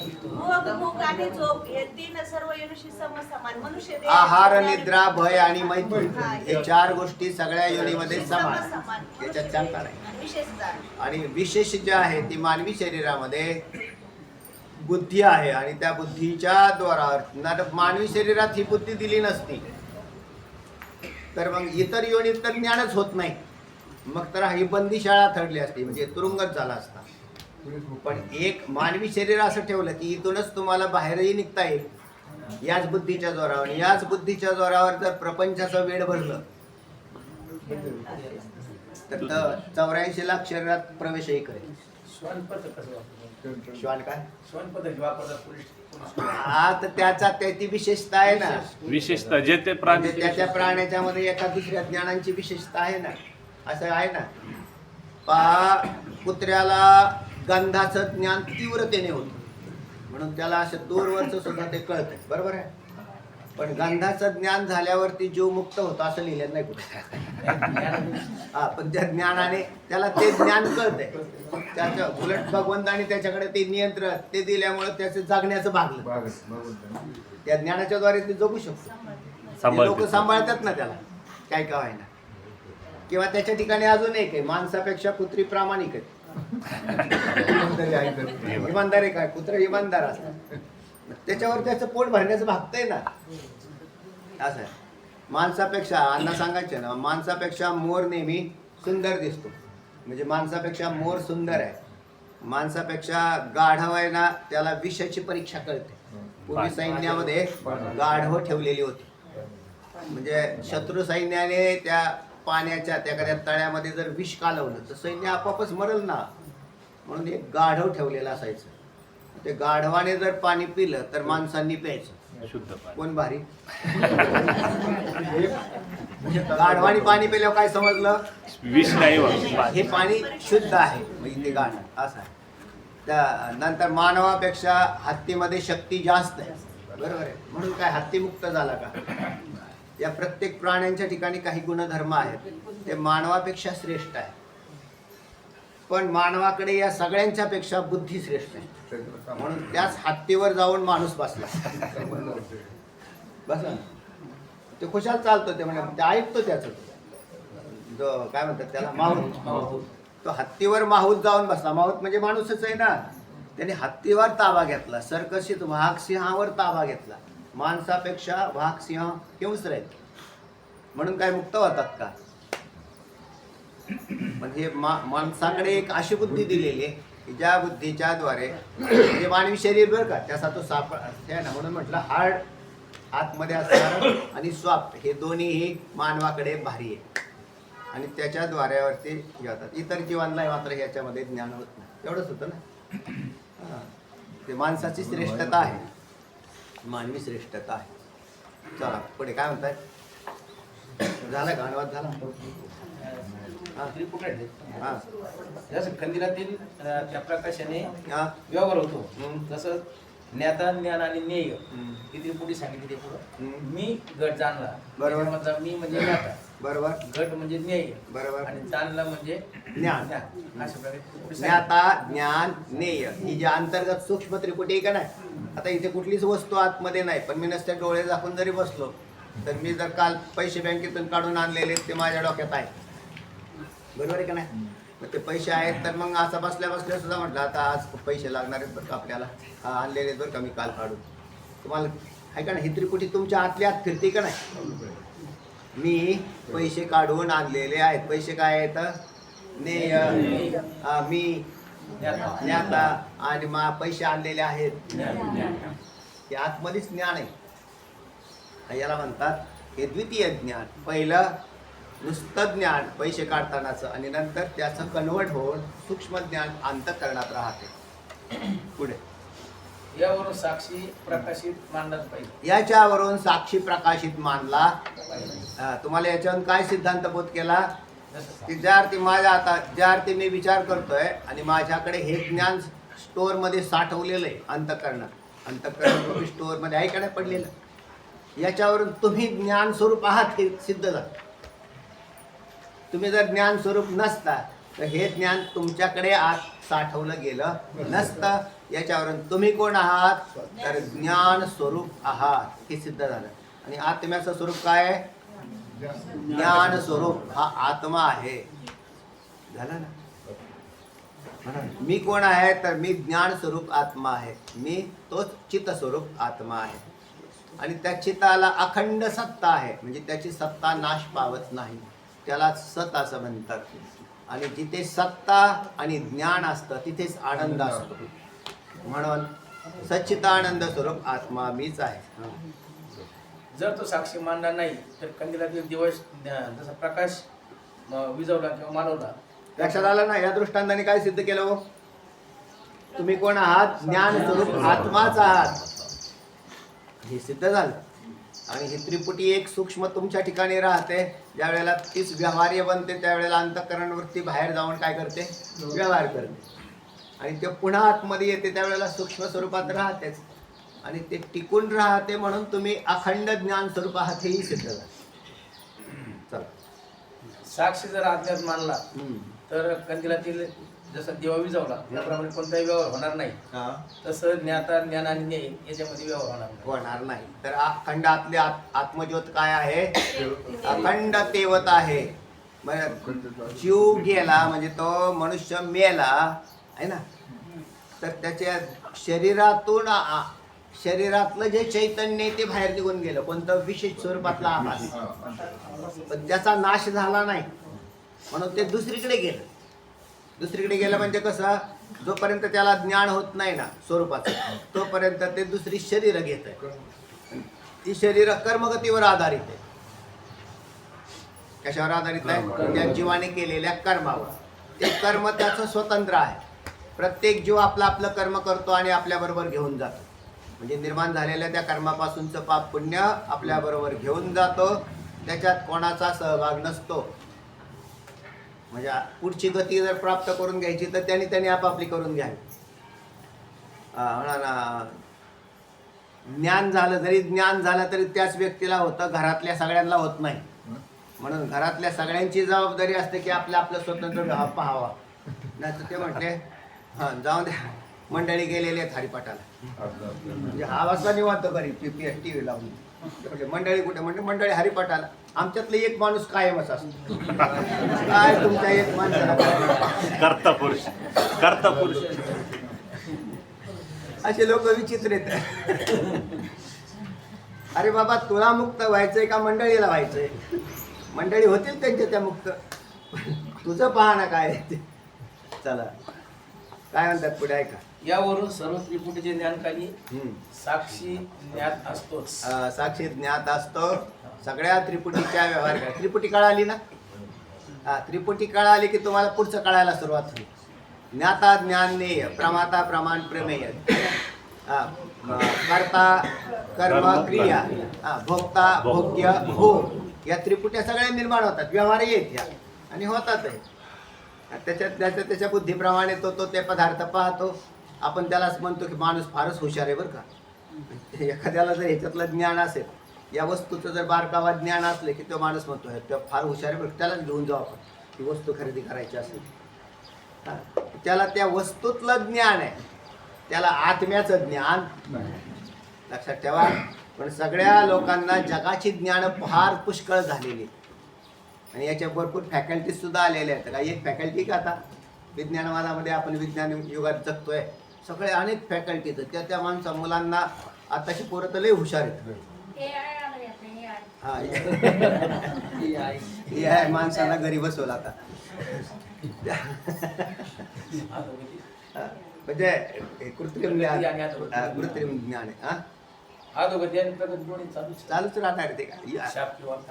आहार, निद्रा, भय आणि मैत्री हे चार गोष्टी सगळ्या योनीमध्ये समान, याच्यात शंका नाही. आणि विशेष जे आहे ती मानवी शरीरामध्ये बुद्धी आहे. आणि त्या बुद्धीच्या द्वारा मानवी शरीरात ही बुद्धी दिली नसती तर मग इतर योनीत तर ज्ञानच होत नाही. मग तर ही बंदीशाळा ठरली असती, म्हणजे तुरुंगच झाला असता. पण एक मानवी शरीर असं ठेवलं की इथूनच तुम्हाला बाहेरही निघता येईल याच बुद्धीच्या जोरावर. याच बुद्धीच्या जोरावर जर प्रपंचाचं वेळ भरलं तर 84 लाख शरीरात प्रवेशही करेल. श्वानपथ कसं वापरतात? श्वान काय श्वान पद्धती वापरतात पोलीस हा तर त्याची विशेषता आहे ना. विशेषतः जे ते प्राणी म्हणजे त्या प्राण्याच्या मध्ये एका दुसऱ्या ज्ञानांची विशेषता आहे ना. असं आहे ना. पहा, कुत्र्याला गंधाचं ज्ञान तीव्रतेने होतं म्हणून त्याला असं दूरवरचं सुद्धा ते कळतंय, बरोबर आहे. पण गंधाचं ज्ञान झाल्यावरती जीव मुक्त होतो असं लिहिलं नाही कुठे. हा, पण त्या ज्ञानाने त्याला ते ज्ञान कळतंय. त्याचं उलट भगवंताने त्याच्याकडे ते नियंत्रण ते दिल्यामुळे त्याचं जगण्याचं भागलं. त्या ज्ञानाच्या द्वारे ते जगू शकतो. लोक सांभाळतात ना त्याला, काय काय आहे ना. किंवा त्याच्या ठिकाणी अजून एक आहे, माणसापेक्षा कुत्री प्रामाणिक आहे. इमानदार आहे काय, कुत्र इमानदार असतात. त्याच्यावर त्याचं पोट भरण्याचं भागतंय ना. असं आहे. माणसापेक्षा अण्णा सांगायचे ना, माणसापेक्षा मोर नेहमी सुंदर दिसतो. म्हणजे माणसापेक्षा मोर सुंदर आहे. माणसापेक्षा गाढव आहे ना, त्याला विषाची परीक्षा कळते. पूर्वी सैन्यामध्ये गाढव ठेवलेली होती. म्हणजे शत्रू सैन्याने त्या पाण्याच्या त्या एखाद्या तळ्यामध्ये जर विष कालवलं तर सैन्य आपोआपच मरल ना. म्हणून एक गाढव ठेवलेलं असायचं. ते गाढवाने जर पाणी पिलं तर माणसांनी प्यायचं. शुद्ध पाणी. कोण भारी. गाढवाने पाणी पिल्यावर काय समजलं, विष नाही हे पाणी शुद्ध आहे. म्हणजे ते गाढव असं आहे. त्या नंतर मानवापेक्षा हत्तीमध्ये शक्ती जास्त आहे, बरोबर आहे. म्हणून काय हत्तीमुक्त झाला का. या प्रत्येक प्राण्यांच्या ठिकाणी काही गुणधर्म आहेत, ते मानवापेक्षा श्रेष्ठ आहे. पण मानवाकडे या सगळ्यांच्या पेक्षा बुद्धी श्रेष्ठ आहे. म्हणून त्याच हत्तीवर जाऊन माणूस बसला. बसा ते खुशाल चालतो. ते म्हणजे ते ऐकतो त्याचं जो काय म्हणतात त्याला माहूत. तो हत्तीवर माहूत जाऊन बसला. माहूत म्हणजे माणूसच आहे ना. त्याने हत्तीवर ताबा घेतला. सर्कशीत वाघ सिंहावर ताबा घेतला. माणसापेक्षा वाघ सिंह हिंस्र आहेत. म्हणून काय मुक्त होतात का. म्हणजे माणसाकडे एक अशी बुद्धी दिलेली आहे की ज्या बुद्धीच्या द्वारे म्हणजे मानवी शरीर बरं का त्याचा तो साप आहे ना. म्हणून म्हटलं हार्ड आतमध्ये असणार आणि सॉफ्ट हे दोन्हीही मानवाकडे भारी आहे. आणि त्याच्या द्वाऱ्यावरती जातात. इतर जीवांना मात्र ह्याच्यामध्ये ज्ञान होत नाही. एवढंच होतं ना. ते माणसाची श्रेष्ठता आहे, मानवी श्रेष्ठता आहे. चला पुढे काय म्हणताय. झाला का अनुवाद झाला. हा जसं कंदिलातील त्या प्रकाशाने हा व्यवहार होतो. हम्म. तसं ज्ञाता ज्ञान आणि ज्ञेय ही त्रिपुटी सांगितली. ते पुढं मी गट जाणला. बरोबर. त्याच्यामधला मी म्हणजे ज्ञाता, बरोबर गट म्हणजे ज्ञेय, बरोबर आणि जाणला म्हणजे ज्ञान. अशा प्रकारे त्रिपुटी सांगितली. ज्ञाता ज्ञान ज्ञेय ही जी अंतर्गत सूक्ष्म त्रिपुटी आहे का नाही. आता इथे कुठलीच वस्तू आतमध्ये नाही, पण मी नसते डोळे झाकून जरी बसलो तर मी जर काल पैसे बँकेतून काढून आणलेले ते माझ्या डोक्यात आहे, बरोबर आहे का नाही. मग ते पैसे आहेत तर मग असं बसल्या बसल्या सुद्धा म्हटलं आता आज पैसे लागणार आहेत बरं का आपल्याला, आणलेले बरं का मी काल काढून. तुम्हाला आहे का नाही ही त्रिपुटी तुमच्या आतल्या आत फिरते का नाही. मी पैसे काढून आणलेले आहेत. पैसे काय आहेत, ज्ञेय, मी ज्ञाता आणि पैसे आणलेले आहेत. हे आतमध्येच ज्ञान आहे. याला म्हणतात हे द्वितीय ज्ञान. पहिलं नुसतं ज्ञान पैसे काढतानाचं आणि नंतर त्याचं कन्वर्ट होऊन सूक्ष्म ज्ञान अंतःकरणात राहते. पुढे यावरून साक्षी प्रकाशित मानलाच पाहिजे. याच्यावरून साक्षी प्रकाशित मानला. तुम्हाला याच्यावरून काय सिद्धांत बोध केला की ज्या अर्थी माझ्या आता ज्या अर्थी मी विचार करतोय आणि माझ्याकडे हे ज्ञान स्टोअरमध्ये साठवलेलं आहे अंतःकरण स्टोअरमध्ये आहे का नाही पडलेलं. याच्यावरून तुम्ही ज्ञान स्वरूप आहात हे सिद्ध झालं. तुम्ही जर ज्ञान स्वरूप नसता तर हे ज्ञान तुमच्याकडे आत साठवलं गेलं नसतं. याच्यावरून तुम्ही कोण आहात तर ज्ञान स्वरूप आहात हे सिद्ध झालं. आणि आत्म्याचं स्वरूप काय आहे, ज्ञान स्वरूप हा आत्मा आहे. झालं ना. मी कोण आहे तर मी ज्ञान स्वरूप आत्मा आहे. मी तोच चित्त स्वरूप आत्मा आहे. आणि त्या चित्ताला अखंड सत्ता आहे, म्हणजे त्याची सत्ता नाश पावत नाही, त्याला सत असं म्हणतात. आणि जिथे सत्ता आणि ज्ञान असतं तिथेच आनंद असतो. म्हणून सच्चिदानंद स्वरूप आत्मा मीच आहे. जर तो साक्षी मानला नाही तर कंदिलातील दिवस जसा प्रकाश विजवला किंवा मालवला. लक्षात आलं ना. या दृष्टांताने काय सिद्ध केलं हो. तुम्ही कोण आहात? ज्ञान स्वरूप आत्माच आहात, हे सिद्ध झालं. आणि ही त्रिपुटी एक सूक्ष्म तुमच्या ठिकाणी राहते. ज्या वेळेला तीच व्यवहार्य बनते त्यावेळेला अंतःकरण वृत्ती बाहेर जाऊन काय करते? व्यवहार करते. आणि ते पुन्हा आतमध्ये येते त्यावेळेला सूक्ष्म स्वरूपात राहतेच. आणि ते टिकून राहते म्हणून तुम्ही अखंड ज्ञान स्वरूप आहात, हेही सिद्ध झालं. चला. साक्षी जर अज्ञात मानला तर कंदिलातील जसं देवा विजावला त्याप्रमाणे कोणताही व्यवहार होणार नाही. हा. तसं ज्ञाता ज्ञान आणि ज्ञेय याच्यामध्ये व्यवहार होणार नाही. होणार नाही. तर अखंड आतले आत्मज्योत काय आहे? अखंड तेवत आहे. जीव गेला म्हणजे तो मनुष्य मेला आहे ना, तर त्याच्या शरीरातलं जे चैतन्य आहे ते बाहेर निघून गेलं. कोणतं? विशेष स्वरूपातला आभास. पण त्याचा नाश झाला नाही म्हणून ते दुसरीकडे गेलं. दुसरीकडे गेलं म्हणजे कसं? जोपर्यंत त्याला ज्ञान होत नाही ना स्वरूपाचं, तोपर्यंत ते दुसरी शरीर घेत आहे. ती शरीर कर्मगतीवर आधारित आहे. कशावर आधारित आहे? त्या जीवाने केलेल्या कर्मावर. ते कर्म त्याचं स्वतंत्र आहे. प्रत्येक जीव आपलं आपलं कर्म करतो आणि आपल्याबरोबर घेऊन जातो. म्हणजे निर्माण झालेल्या त्या कर्मापासूनचं पाप पुण्य आपल्याबरोबर घेऊन जातो. त्याच्यात कोणाचा सहभाग नसतो. म्हणजे पुढची गती जर प्राप्त करून घ्यायची तर त्यांनी आपापली करून घ्यावी. ज्ञान झालं, जरी ज्ञान झालं तरी त्याच व्यक्तीला होतं, घरातल्या सगळ्यांना होत नाही. म्हणून घरातल्या सगळ्यांची जबाबदारी असते की आपलं आपलं स्वतंत्र पाहावा. नाही तर ते म्हटले हां जाऊ द्या, मंडळी गेलेली आहेत हरिपाठाला. म्हणजे हा वाजता निवांत करी टी व्ही लावून. म्हणजे मंडळी कुठे? म्हणजे मंडळी हरिपाठाला. आमच्यातलं एक माणूस कायमच असतो. काय तुमच्या एक माणसाला कर्ता पुरुष असे लोक विचित्र आहेत. अरे बाबा, तुला मुक्त व्हायचंय का मंडळीला व्हायचंय? मंडळी होतील त्यांच्या त्या मुक्त, तुझं पाहणं काय आहे ते. चला काय म्हणतात पुढे ऐका. यावरून सर्व त्रिपुटीचे ज्ञान खाली साक्षी ज्ञात असतोच. साक्षी ज्ञात असतो. सगळ्या त्रिपुटीच्या व्यवहार करा. त्रिपुटी कळाली ना? हा, त्रिपुटी कळाली की तुम्हाला पुढचं कळायला सुरुवात होईल. ज्ञाता ज्ञानेय, प्रमाता प्रमाण प्रमेय, कर्ता कर्म क्रिया, भोक्ता भोग्य भोग, या त्रिपुट्या सगळ्या निर्माण होतात. व्यवहार येत या आणि होतातही. त्याच्या बुद्धीप्रमाणे तो ते पदार्थ पाहतो. आपण त्यालाच म्हणतो की माणूस फारच हुशार आहे बरं का. एखाद्याला जर ह्याच्यातलं ज्ञान असेल, या वस्तूचं जर बारकावा ज्ञान असले की तो माणूस म्हणतो हे तो फार हुशार आहे बरं, त्यालाच घेऊन जाऊ आपण. ती वस्तू खरेदी करायची असेल त्याला त्या वस्तूतलं ज्ञान आहे, त्याला आत्म्याचं ज्ञान लक्षात ठेवा. पण सगळ्या लोकांना जगाची ज्ञान फार पुष्कळ झालेली आणि याच्या भरपूर फॅकल्टीज सुद्धा आलेल्या आहेत. काही एक फॅकल्टी का आता विज्ञानवादामध्ये आपण विज्ञान युगात जगतोय, सगळे अनेक फॅकल्टीज आहेत. त्या माणसा मुलांना आताची पोरं तर लय हुशार आहेत. हा माणसाला घरी बसवला आता. म्हणजे कृत्रिम ज्ञान आहे. चालूच राहणार ते का?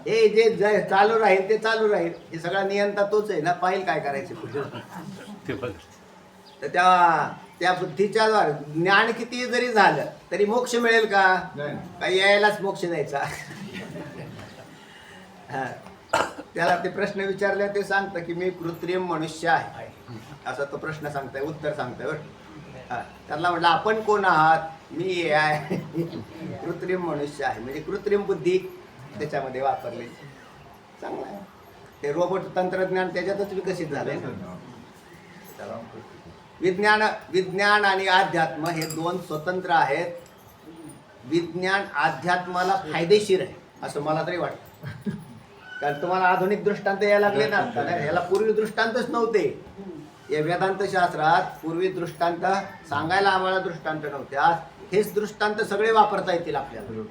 हे जे चालू राहील ते चालू राहील. हे सगळा नियंता तोच आहे ना. पाहिल काय करायचे पुढे. तर त्या बुद्धीच्या द्वारे ज्ञान किती जरी झालं तरी मोक्ष मिळेल का? काही यायलाच मोक्ष द्यायचा. त्याला ते प्रश्न विचारले ते सांगतं की मी कृत्रिम मनुष्य आहे, असा तो प्रश्न सांगताय, उत्तर सांगताय बरं. त्याला म्हटलं आपण कोण आहात? मी आहे कृत्रिम मनुष्य आहे. म्हणजे कृत्रिम बुद्धी त्याच्यामध्ये वापरली. चांगलं आहे. ते रोबोट तंत्रज्ञान त्याच्यातच विकसित झालंय. विज्ञान आणि अध्यात्म हे दोन स्वतंत्र आहेत. विज्ञान अध्यात्माला फायदेशीर आहे असं मला तरी वाटतं. कारण तुम्हाला आधुनिक दृष्टांत यायला लागले ना. याला पूर्वी दृष्टांतच नव्हते. या वेदांत शास्त्रात पूर्वी दृष्टांत सांगायला आम्हाला दृष्टांत नव्हते. आज हेच दृष्टांत सगळे वापरता येतील आपल्याला.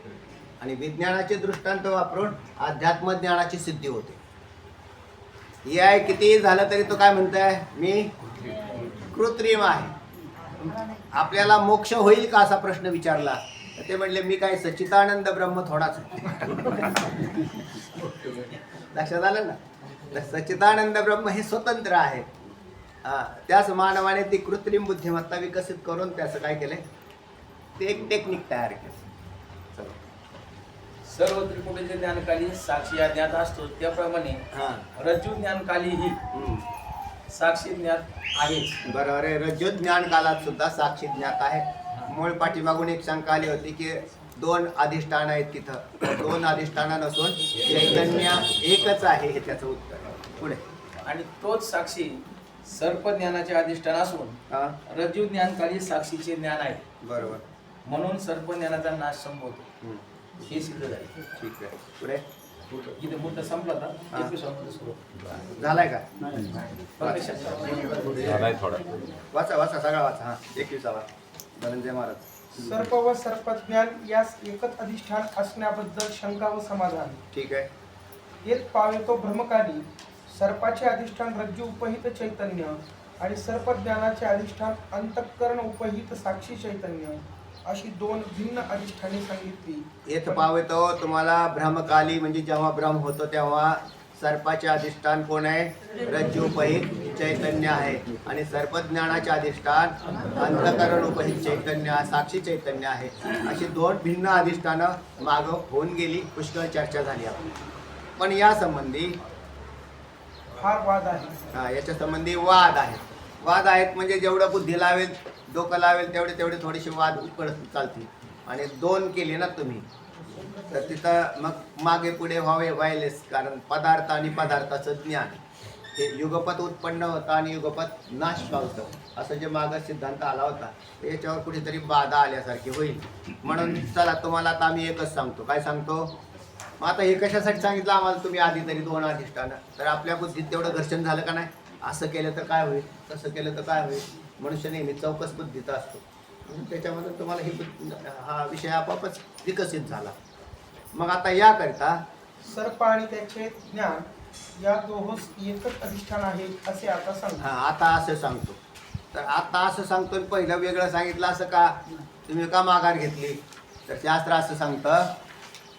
आणि विज्ञानाचे दृष्टांत वापरून अध्यात्म ज्ञानाची सिद्धी होते. हे किती झालं तरी तो काय म्हणताय? मी कृत्रिम आहे. आपल्याला मोक्ष होईल का असा प्रश्न विचारला. ते म्हणले मी काय सच्चिदानंद ब्रह्म थोडाच. लक्षात आलं ना? सच्चिदानंद ब्रह्म हे स्वतंत्र आहे. त्याच मानवाने ती कृत्रिम बुद्धिमत्ता विकसित करून त्याचं काय केलंय, ते एक टेक्निक तयार केलं. चला. सर्व त्रिपुटीचे ज्ञानकाली साक्षी या ज्ञात असतो त्याप्रमाणे हा. रज्जू ज्ञानकालीही साक्षी ज्ञात आहे. बरोबर आहे. रज्जू ज्ञान कालात सुद्धा साक्षी ज्ञात आहे. मूळ पाठीमागून एक शंका आली होती की 2 अधिष्ठान आहेत तिथं. 2 अधिष्ठान नसून चैतन्य एकच आहे, हे त्याचं उत्तर. पुढे. आणि तोच साक्षी सर्प ज्ञानाचे अधिष्ठान असून हा. रज्जू ज्ञानकाली साक्षीचे ज्ञान आहे. बरोबर. म्हणून सर्प ज्ञानाचा नाश संभवतो हम्म. हे सिद्ध झाले. ठीक आहे. पुढे. इथे मुद्दा संपला हा. होता. 21 सुरू झालाय का? झालाय थोडा. वाचा सगळा वाचा. हा. 21वा धनंजय महाराज. सर्प व सर्पज्ञान यास एकच अधिष्ठान असण्याबद्दल शंका व समाधान. ठीक आहे. येत पावेतो भ्रमकाली सर्पाचे अधिष्ठान रज्जू उपहित चैतन्य आणि सर्पज्ञानाचे अधिष्ठान अंतःकरण उपहित साक्षी चैतन्य अशी 2 भिन्न अधिष्ठाने सांगितली. येथ पावतो तुम्हाला भ्रमकाली म्हणजे जेव्हा भ्रम होतो तेव्हा सर्पाचे अधिष्ठान कोण आहे, रज्जू उपहित चैतन्य आहे. आणि सर्पज्ञानाचे अधिष्ठान अंतःकरण उपहित चैतन्य, साक्षी चैतन्य आहे. अशी 2 भिन्न अधिष्ठानं मागं होऊन गेली, पुष्कळ चर्चा झाली आपली. पण या संबंधी फार वाद आहे. याच्या संबंधी वाद आहेत. वाद आहेत म्हणजे जेवढं बुद्धी लावेल, डोकं लावेल तेवढे थोडेसे वाद उकडत चालतील. आणि 2 केले ना तुम्ही तर तिथं मग मागे पुढे व्हायलेच. कारण पदार्थ आणि पदार्थाचं ज्ञान हे युगपत उत्पन्न होतं आणि युगपत नाश पावतं असं जे मागं सिद्धांत आला होता याच्यावर कुठेतरी बाधा आल्यासारखी होईल. म्हणून चला तुम्हाला आता आम्ही एकच सांगतो. काय सांगतो? मग आता हे कशासाठी सांगितलं आम्हाला तुम्ही आधी तरी 2 अधिष्ठानं? तर आपल्या बुद्धीत तेवढं घर्षण झालं का नाही? असं केलं तर काय होईल, तसं केलं तर काय होईल. मनुष्य नेहमी चौकस बुद्धीचा असतो. म्हणून त्याच्यामधून तुम्हाला हा विषय आपोआपच विकसित झाला. मग आता याकरिता सर्प आणि त्याचे ज्ञान या दोहोस एकच अधिष्ठान आहे असे आता सांगतो. आता असं सांगतो. तर आता असं सांगतो पहिलं वेगळं सांगितलं असं का? तुम्ही का माघार घेतली? तर शास्त्र असं सांगतं,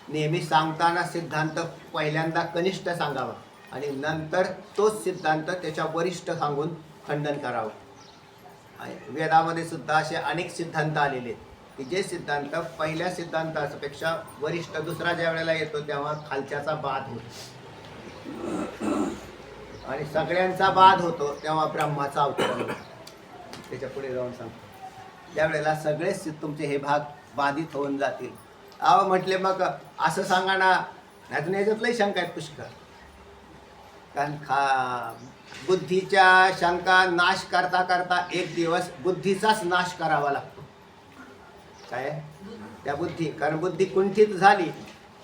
नेहमी सांगताना सिद्धांत पहिल्यांदा कनिष्ठ सांगावा आणि नंतर तोच सिद्धांत त्याच्या वरिष्ठ सांगून खंडन करावं. आणि वेदामध्ये सुद्धा असे अनेक सिद्धांत आलेले आहेत की जे सिद्धांत पहिल्या सिद्धांतापेक्षा वरिष्ठ दुसरा ज्या वेळेला येतो तेव्हा खालच्याचा बाद होतो आणि सगळ्यांचा बाद होतो तेव्हा ब्रह्माचा अवतरण होतो. त्याच्या पुढे जाऊन सांगतो त्यावेळेला सगळेच तुमचे हे भाग बाधित होऊन जातील. अहो म्हटले मग असं सांगा ना, अजून याच्यातलंही शंका आहेत पुष्कळ. कारण बुद्धीच्या शंका नाश करता करता एक दिवस बुद्धीचाच नाश करावा लागतो. काय त्या बुद्धी, कारण बुद्धी कुंठित झाली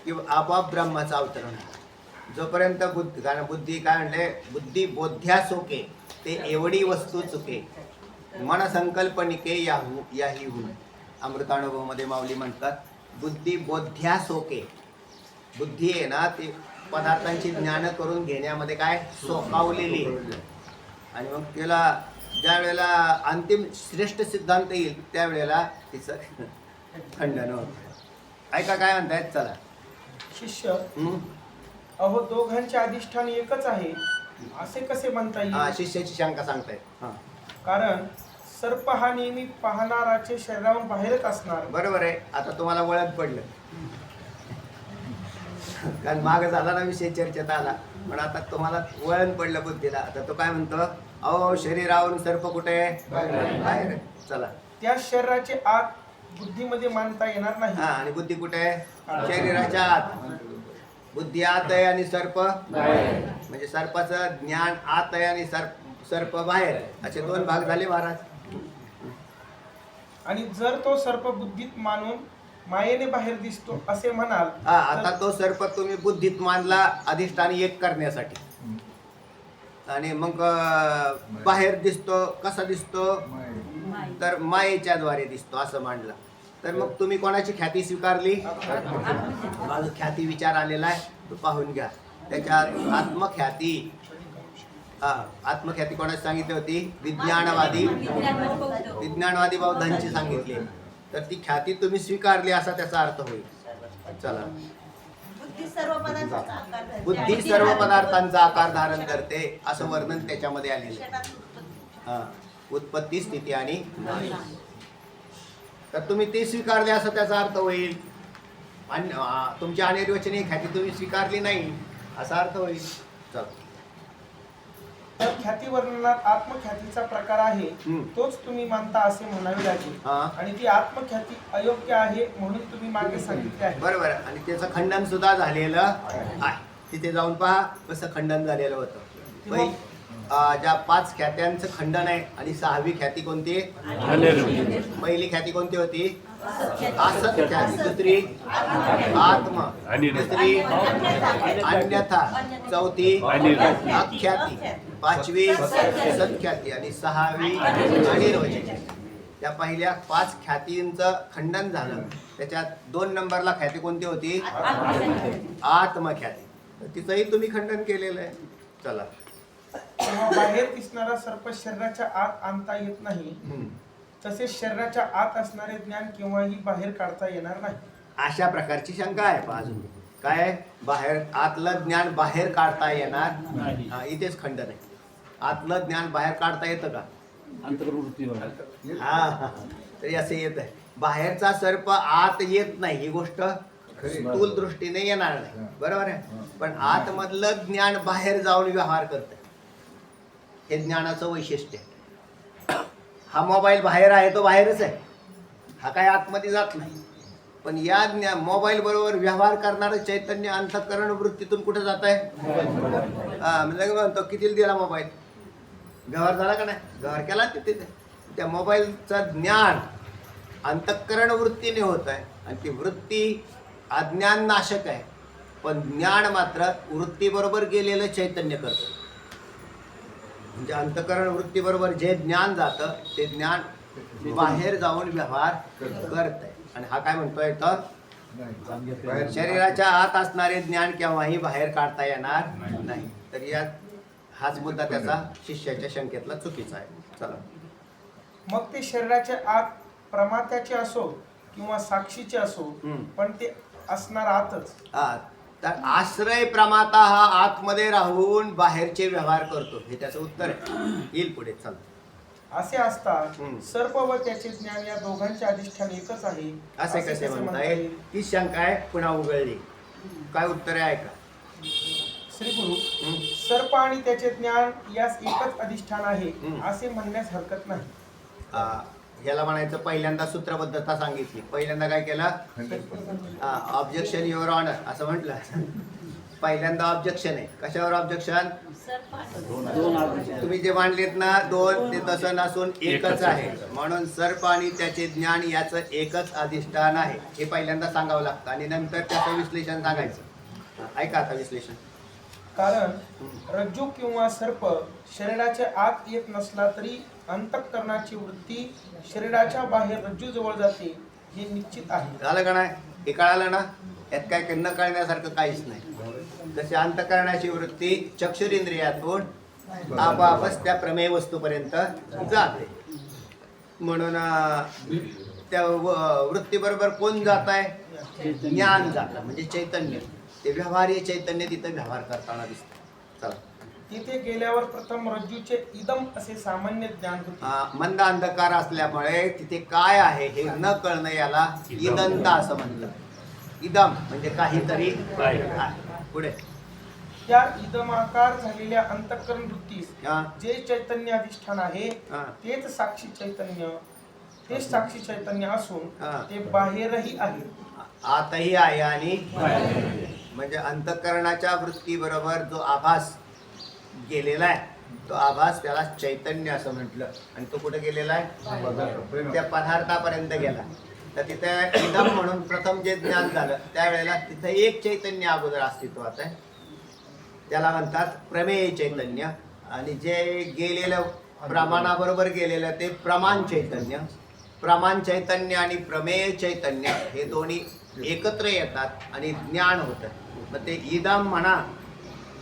की आपोआप ब्रह्माचं अवतरण. जोपर्यंत बुद्धी, कारण बुद्धी काय म्हणले, बुद्धी बोध्या सोके ते एवढी वस्तू चुके मन संकल्पनिके याही होऊन. अमृतानुभवमध्ये माऊली म्हणतात बुद्धी बोध्या सोके. बुद्धी आहे ना ती पदार्थांची ज्ञान करून घेण्यामध्ये काय सोकावलेली. आणि मग तिला ज्या वेळेला अंतिम श्रेष्ठ सिद्धांत येईल त्यावेळेला तिचं खंडन होतं. ऐका काय म्हणतायत, चला. शिष्य अहो दोघांचे अधिष्ठान एकच आहे असे कसे म्हणता येईल? शिष्याची शंका सांगतायत. कारण सर्प हा नेहमी पाहणाराचे शरीरावरून बाहेरच असणार. बरोबर आहे. आता तुम्हाला वळत पडलं कारण माग झाला ना विषय चर्चेत आला. पण आता तुम्हाला वळण पडलं बुद्धीला. आता तो काय म्हणतो, अहो शरीरावरून सर्प कुठे बाहेर. चला. त्या शरीराचे आत बुद्धीमध्ये मानता येणार नाही. आणि बुद्धी कुठे आहे? शरीराच्या आत. बुद्धी आत आहे आणि सर्प म्हणजे सर्पाचं ज्ञान आत आहे आणि सर्प बाहेर. असे 2 भाग झाले महाराज. आणि जर तो सर्प बुद्धीत मानून मायेने बाहेर दिसतो असे म्हणाल, आता तो सर्प तुम्ही बुद्धीत मानला अधिष्ठान एक करण्यासाठी आणि मग बाहेर दिसतो. कसा दिसतो? तर मायेच्या द्वारे दिसतो असं मांडलं. तर मग तुम्ही कोणाची ख्याती स्वीकारली? माझं ख्याती विचार आलेला आहे तो पाहून घ्या. त्याच्यात आत्मख्याती. आत्मख्याती कोणाची सांगितली होती? विज्ञानवादी बौद्धांची सांगितली. तर ती ख्याती तुम्ही स्वीकारली असा त्याचा अर्थ होईल. चला. बुद्धी सर्व पदार्थांचा आकार धारण करते असं वर्णन त्याच्यामध्ये आलेलं आहे. उत्पत्ती, स्थिती आणि नाश. तर तुम्ही ते स्वीकारले असं त्याचा अर्थ होईल. आणि तुमची अनिर्वचनीय ख्याती तुम्ही स्वीकारली नाही असा अर्थ होईल. चल, तर ख्याती वर्णनात आत्मख्यातीचा प्रकार आहे तोच तुम्ही मानता असे म्हणावे लागेल. हा. आणि ती आत्मख्याती अयोग्य आहे म्हणून तुम्ही मागे सांगितले आहे. बरोबर. आणि त्याचं खंडन सुद्धा झालेलं आहे. तिथे जाऊन पहा कसं खंडन झालेलं होतं. ज्या 5 ख्यात्यांचं खंडन आहे. आणि 6वी ख्याती कोणती? पहिली ख्याती कोणती होती? असत ख्याती. दुसरी आत्म, तिसरी अन्यथा, चौथी अख्याती, 5वी सत्ख्याती आणि 6वी अनिर्वचनीय. त्या पहिल्या 5 ख्यातींचं खंडन झालं. त्याच्यात 2 नंबरला ख्याती कोणती होती? आत्मख्याती. तर तिचंही तुम्ही खंडन केलेलं आहे. चला, तेव्हा बाहेर दिसणारा सर्प शरीराच्या आत आणता येत नाही, तसेच शरीराच्या आत असणारे ज्ञान केव्हाही बाहेर काढता येणार नाही. अशा प्रकारची शंका आहे. अजून काय? बाहेर आतलं ज्ञान बाहेर काढता येणार नाही. इथेच खंडन आहे. आतलं ज्ञान बाहेर काढता येतं का? हा, तरी असं येत आहे. बाहेरचा सर्प आत येत नाही ही गोष्ट स्थूल दृष्टीने येणार नाही. बरोबर आहे. पण आतमधलं ज्ञान बाहेर जाऊन व्यवहार करत. हे ज्ञानाचं वैशिष्ट्य. हा मोबाईल बाहेर आहे, तो बाहेरच आहे. हा काय आतमध्ये जात नाही. पण या मोबाईल बरोबर व्यवहार करणारं चैतन्य अंतःकरण वृत्तीतून कुठे जात आहे? म्हणजे म्हणतो किती दिला मोबाईल, व्यवहार झाला का नाही? व्यवहार केला तिथे. त्या मोबाईलचं ज्ञान अंतःकरण वृत्तीने होत आहे. आणि ती वृत्ती अज्ञान नाशक आहे. पण ज्ञान मात्र वृत्तीबरोबर गेलेलं चैतन्य करतं. म्हणजे अंतःकरण वृत्तीबरोबर जे ज्ञान जातं ते ज्ञान बाहेर जाऊन व्यवहार करत आहे. आणि हा काय म्हणतोय तर शरीराच्या आत असणारे ज्ञान केव्हाही बाहेर काढता येणार नाही. तर या हाच मुद्दा त्याचा शिष्याच्या शंकेतला चुकीचा आहे. चला, मग ते शरीराच्या आत प्रमात्याचे असो किंवा साक्षीचे असो, पण ते असणार आतच. तर आश्रय प्रमाता हा आतमध्ये राहून बाहेरचे व्यवहार करतो. हे त्याचं उत्तर आहे. येईल पुढे. चल, असे असतात सर्प व त्याचे ज्ञान या दोघांचे अधिष्ठान एकच आहे असे कसे म्हणता येईल? ही शंका आहे पुन्हा उघडली. काय उत्तर आहे ऐका. श्री गुरु, सर्प आणि त्याचे ज्ञान यास एकच अधिष्ठान आहे असे म्हणण्यास हरकत नाही. याला म्हणायचं पहिल्यांदा सूत्रबद्धता सांगितली. पहिल्यांदा काय केलं? ऑब्जेक्शन युअर ऑनर असं म्हटलं. पहिल्यांदा ऑब्जेक्शन आहे. कशावर ऑब्जेक्शन? तुम्ही जे मांडलेत ना 2 ते तसं नसून एकच आहे. म्हणून सर्प आणि त्याचे ज्ञान याचं एकच अधिष्ठान आहे हे पहिल्यांदा सांगावं लागतं. आणि नंतर त्याचं विश्लेषण सांगायचं. ऐका आता विश्लेषण. कारण रज्जू किंवा सर्प शरीराच्या आत येत नसला तरी अंतःकरणाची वृत्ती शरीराच्या बाहेर रज्जू जवळ जाते हे निश्चित आहे. झालं का नाही? हे कळालं ना? यात काय न कळण्यासारखं काहीच नाही. जशी अंतःकरणाची वृत्ती चक्षुरेंद्रियातून आपोआपच त्या प्रमेय वस्तूपर्यंत जाते. म्हणून त्या वृत्तीबरोबर कोण जात आहे? ज्ञान जातं, म्हणजे चैतन्य. ते व्यवहार्य चैतन्य तिथं व्यवहार करताना दिसतं. चला, तिथे गेल्यावर प्रथम रज्जूचे इदम असे सामान्य ज्ञान होते. मंद अंधकार असल्यामुळे तिथे काय आहे हे न कळणं याला इदंत असं म्हणलं. इदम म्हणजे काहीतरी पुढे. त्या इदमाकार झालेल्या अंतःकरण वृत्तीस हा. जे चैतन्य अधिष्ठान आहे हा. तेच साक्षी चैतन्य. तेच साक्षी चैतन्य असून हा. ते बाहेरही आहे. आतही आहे आणि म्हणजे अंतःकरणाच्या वृत्तीबरोबर जो आभास गेलेला आहे तो आभास त्याला चैतन्य असं म्हटलं. आणि तो कुठे गेलेला आहे? त्या पदार्थापर्यंत गेला. तर तिथे इदम म्हणून प्रथम जे ज्ञान झालं त्यावेळेला तिथे एक चैतन्य अगोदर अस्तित्वात आहे. त्याला म्हणतात प्रमेय चैतन्य. आणि जे गेलेलं प्रमाणाबरोबर गेलेलं ते प्रमाण चैतन्य. प्रमाण चैतन्य आणि प्रमेय चैतन्य हे दोन्ही एकत्र येतात आणि ज्ञान होतं. मग ते इदम म्हणा.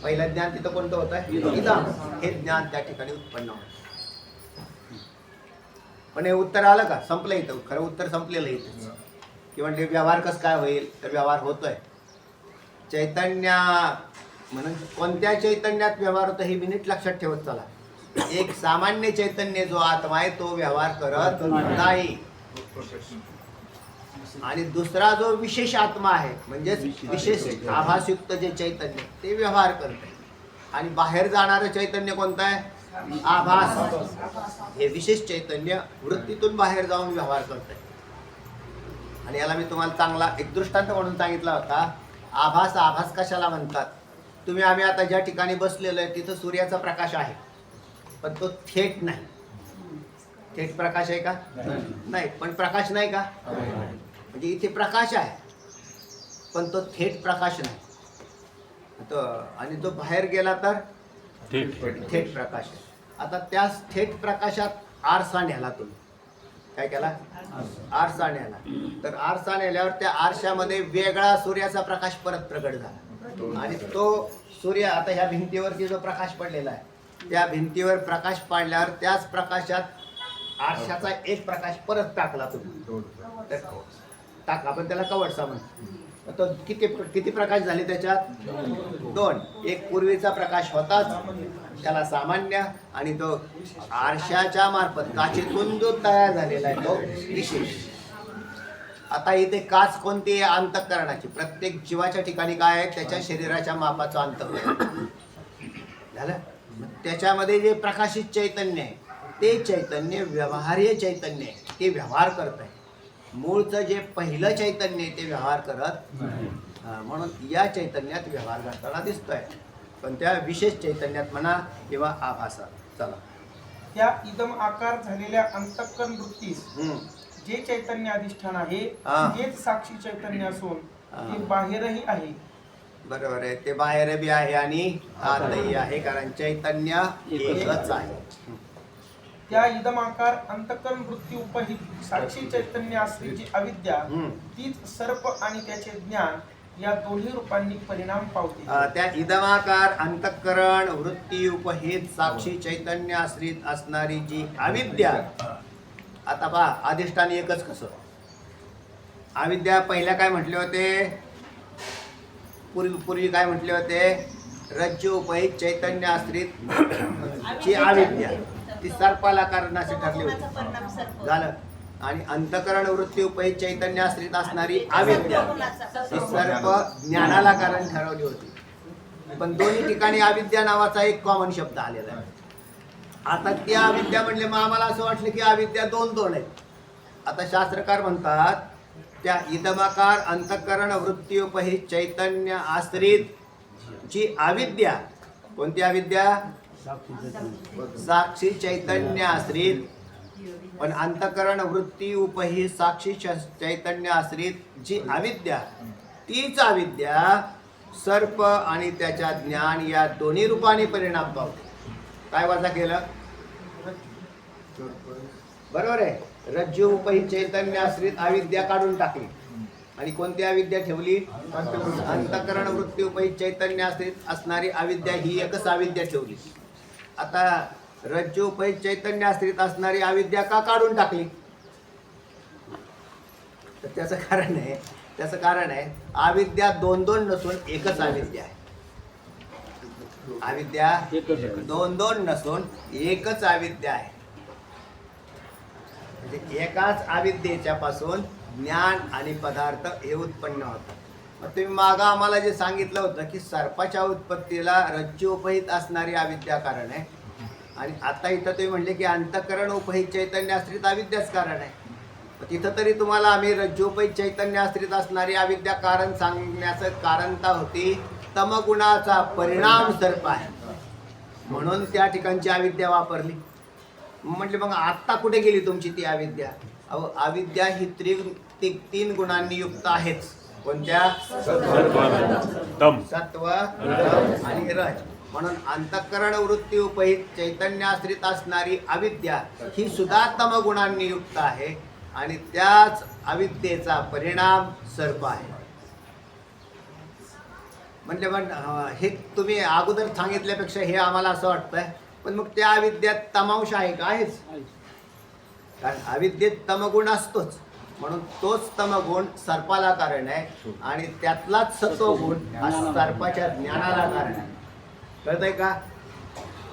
पहिलं ज्ञान तिथं कोणतं होतं? इदम. हे ज्ञान त्या ठिकाणी उत्पन्न होतं. पण हे उत्तर आलं का? संपलं इथं. खरं उत्तर संपलेलं इथं. की म्हणजे व्यवहार कसं काय होईल? तर व्यवहार होतोय चैतन्य म्हणून. कोणत्या चैतन्यात व्यवहार होतो हे मिनिट लक्षात ठेवत चला. एक सामान्य चैतन्य जो आत्मा आहे तो व्यवहार करत नाही, आणि दुसरा जो विशेष आत्मा आहे म्हणजे विशेष आभासयुक्त जे चैतन्य ते व्यवहार करते. आणि बाहेर जाणारं चैतन्य कोणतं आहे? आभास. हे विशेष चैतन्य वृत्तीतून बाहेर जाऊन व्यवहार करते. आणि याला मी तुम्हाला चांगला एक दृष्टांत म्हणून सांगितला होता. आभास आभास कशाला म्हणतात? आम्ही आता ज्या ठिकाणी बसलेलो आहे तिथं सूर्याचा प्रकाश आहे, पण तो थेट नाही. थेट प्रकाश आहे का? नाही. पण प्रकाश नाही का? म्हणजे इथे प्रकाश आहे पण तो थेट प्रकाश नाही. आणि तो बाहेर गेला तर थेट प्रकाश आहे. आता त्या थेट प्रकाशात आरसा नेला तुम्ही. काय केला? आरसा नेला. तर आरसा नेल्यावर त्या आरशामध्ये वेगळा सूर्याचा प्रकाश परत प्रगट झाला. आणि तो सूर्य आता ह्या भिंतीवरती जो प्रकाश पडलेला आहे त्या भिंतीवर प्रकाश पाडल्यावर त्याच प्रकाशात आरशाचा एक प्रकाश परत टाकला तुम्ही. टाका, आपण त्याला कवडसा म्हणतो. तो किती प्रकाश झाले त्याच्यात? 2. एक पूर्वीचा प्रकाश होताच त्याला सामान्य, आणि तो आरशाच्या मार्फत काचेतून जो तयार झालेला आहे तो विशेष. आता इथे काच कोणती आहे? अंतःकरणाची. प्रत्येक जीवाच्या ठिकाणी काय आहे? त्याच्या शरीराच्या मापाचं अंतःकरण झालं. त्याच्यामध्ये जे प्रकाशित चैतन्य आहे ते चैतन्य व्यवहार्य चैतन्य आहे, ते व्यवहार करत आहे. मूळचं जे पहिलं चैतन्य आहे ते व्यवहार करत म्हणून या चैतन्यात व्यवहार करताना दिसतोय, पण त्या विशेष चैतन्यात म्हणा किंवा आभासात. चला, त्या इदम आकार झालेल्या अंतःकरण वृत्तीस जे चैतन्य अधिष्ठान आहे तेच साक्षी चैतन्य असून ते बाहेरही आहे. बरोबर आहे. ते बाहेर बी आहे आणि आतही आहे, कारण चैतन्य एकच आहे. त्या इदमाकार अंतःकरण वृत्ती उपहित साक्षी चैतन्य असलेली अविद्या तीच सर्प आणि त्याचे ज्ञान या दोन्ही रूपांनी परिणाम पावते. त्या इदमाकार अंतःकरण वृत्ती उपहित साक्षी चैतन्य आश्रित असणारी जी अविद्या. आता पहा, अधिष्ठान एकच कसं? अविद्या पहिल्या काय म्हटले होते? पूर्वी काय म्हटले होते? रज्जू उपहित चैतन्य आश्रित जी अविद्या ती सर्पाला कारणाशी ठरली होती. झालं. आणि अंतःकरण वृत्ती उपहित चैतन्य आश्रित असणारी अविद्या ती सर्प ज्ञानाला कारण ठरवली होती. पण दोन्ही ठिकाणी अविद्या नावाचा एक कॉमन शब्द आलेला आहे. आता त्या अविद्या म्हणले मग आम्हाला असं वाटलं की अविद्या दोन आहेत. आता शास्त्रकार म्हणतात त्या इदमाकार अंतःकरण वृत्ती उपहित चैतन्य आश्रित जी अविद्या. कोणती अविद्या? साक्षी चैतन्य आश्रित. पण अंतःकरण वृत्ती उपहित साक्षी चैतन्य आश्रित जी अविद्या, तीच अविद्या सर्प आणि त्याच्या ज्ञान या दोन्ही रूपाने परिणाम पावते. काय वजा केलं? बरोबर आहे. रज्जू उपहित चैतन्य आश्रित अविद्या काढून टाकली आणि कोणती अविद्या ठेवली? अंतःकरण वृत्ती उपहित चैतन्य आश्रित असणारी अविद्या ही एकच अविद्या ठेवली. आता रज्जू उपहित चैतन्य आश्रित असणारी अविद्या का काढून टाकली? तर त्याचं कारण आहे अविद्या दोन नसून एकच अविद्या आहे. अविद्या दोन नसून एकच अविद्या आहे. म्हणजे एकाच अविद्येच्या पासून ज्ञान आणि पदार्थ हे उत्पन्न होतात. मग तुम्ही मागं आम्हाला जे सांगितलं होतं की सर्पाच्या उत्पत्तीला रज्जू उपहित असणारी अविद्या कारण आहे, आणि आता इथं तुम्ही म्हणले की अंतःकरण उपहित चैतन्य आश्रित अविद्याच कारण आहे. तिथं तरी तुम्हाला आम्ही रज्जू उपहित चैतन्य आश्रित असणारी अविद्या कारण सांगण्याचं कारणता होती तमगुणाचा परिणाम सर्प आहे म्हणून त्या ठिकाणची अविद्या वापरली. म्हटले मग आत्ता कुठे गेली तुमची ती अविद्या? अहो, अविद्या ही 3 गुणांनी युक्त आहेच. कोणत्या? सत्व, तम आणि रज. म्हणून अंतःकरण वृत्ती उपहित चैतन्य आश्रित असणारी अविद्या ही सुद्धा तम गुणांनी युक्त आहे आणि त्याच अविद्येचा परिणाम सर्प आहे. म्हणजे हे तुम्ही अगोदर सांगितल्यापेक्षा हे आम्हाला असं वाटतंय, पण मग त्या अविद्यात तमांश आहे का? आहेच. कारण अविद्येत तमगुण असतोच, म्हणून तोच तमगुण सर्पाला कारण आहे आणि त्यातलाच सत्वगुण हा सर्पाच्या ज्ञानाला कारण आहे. कळतंय का?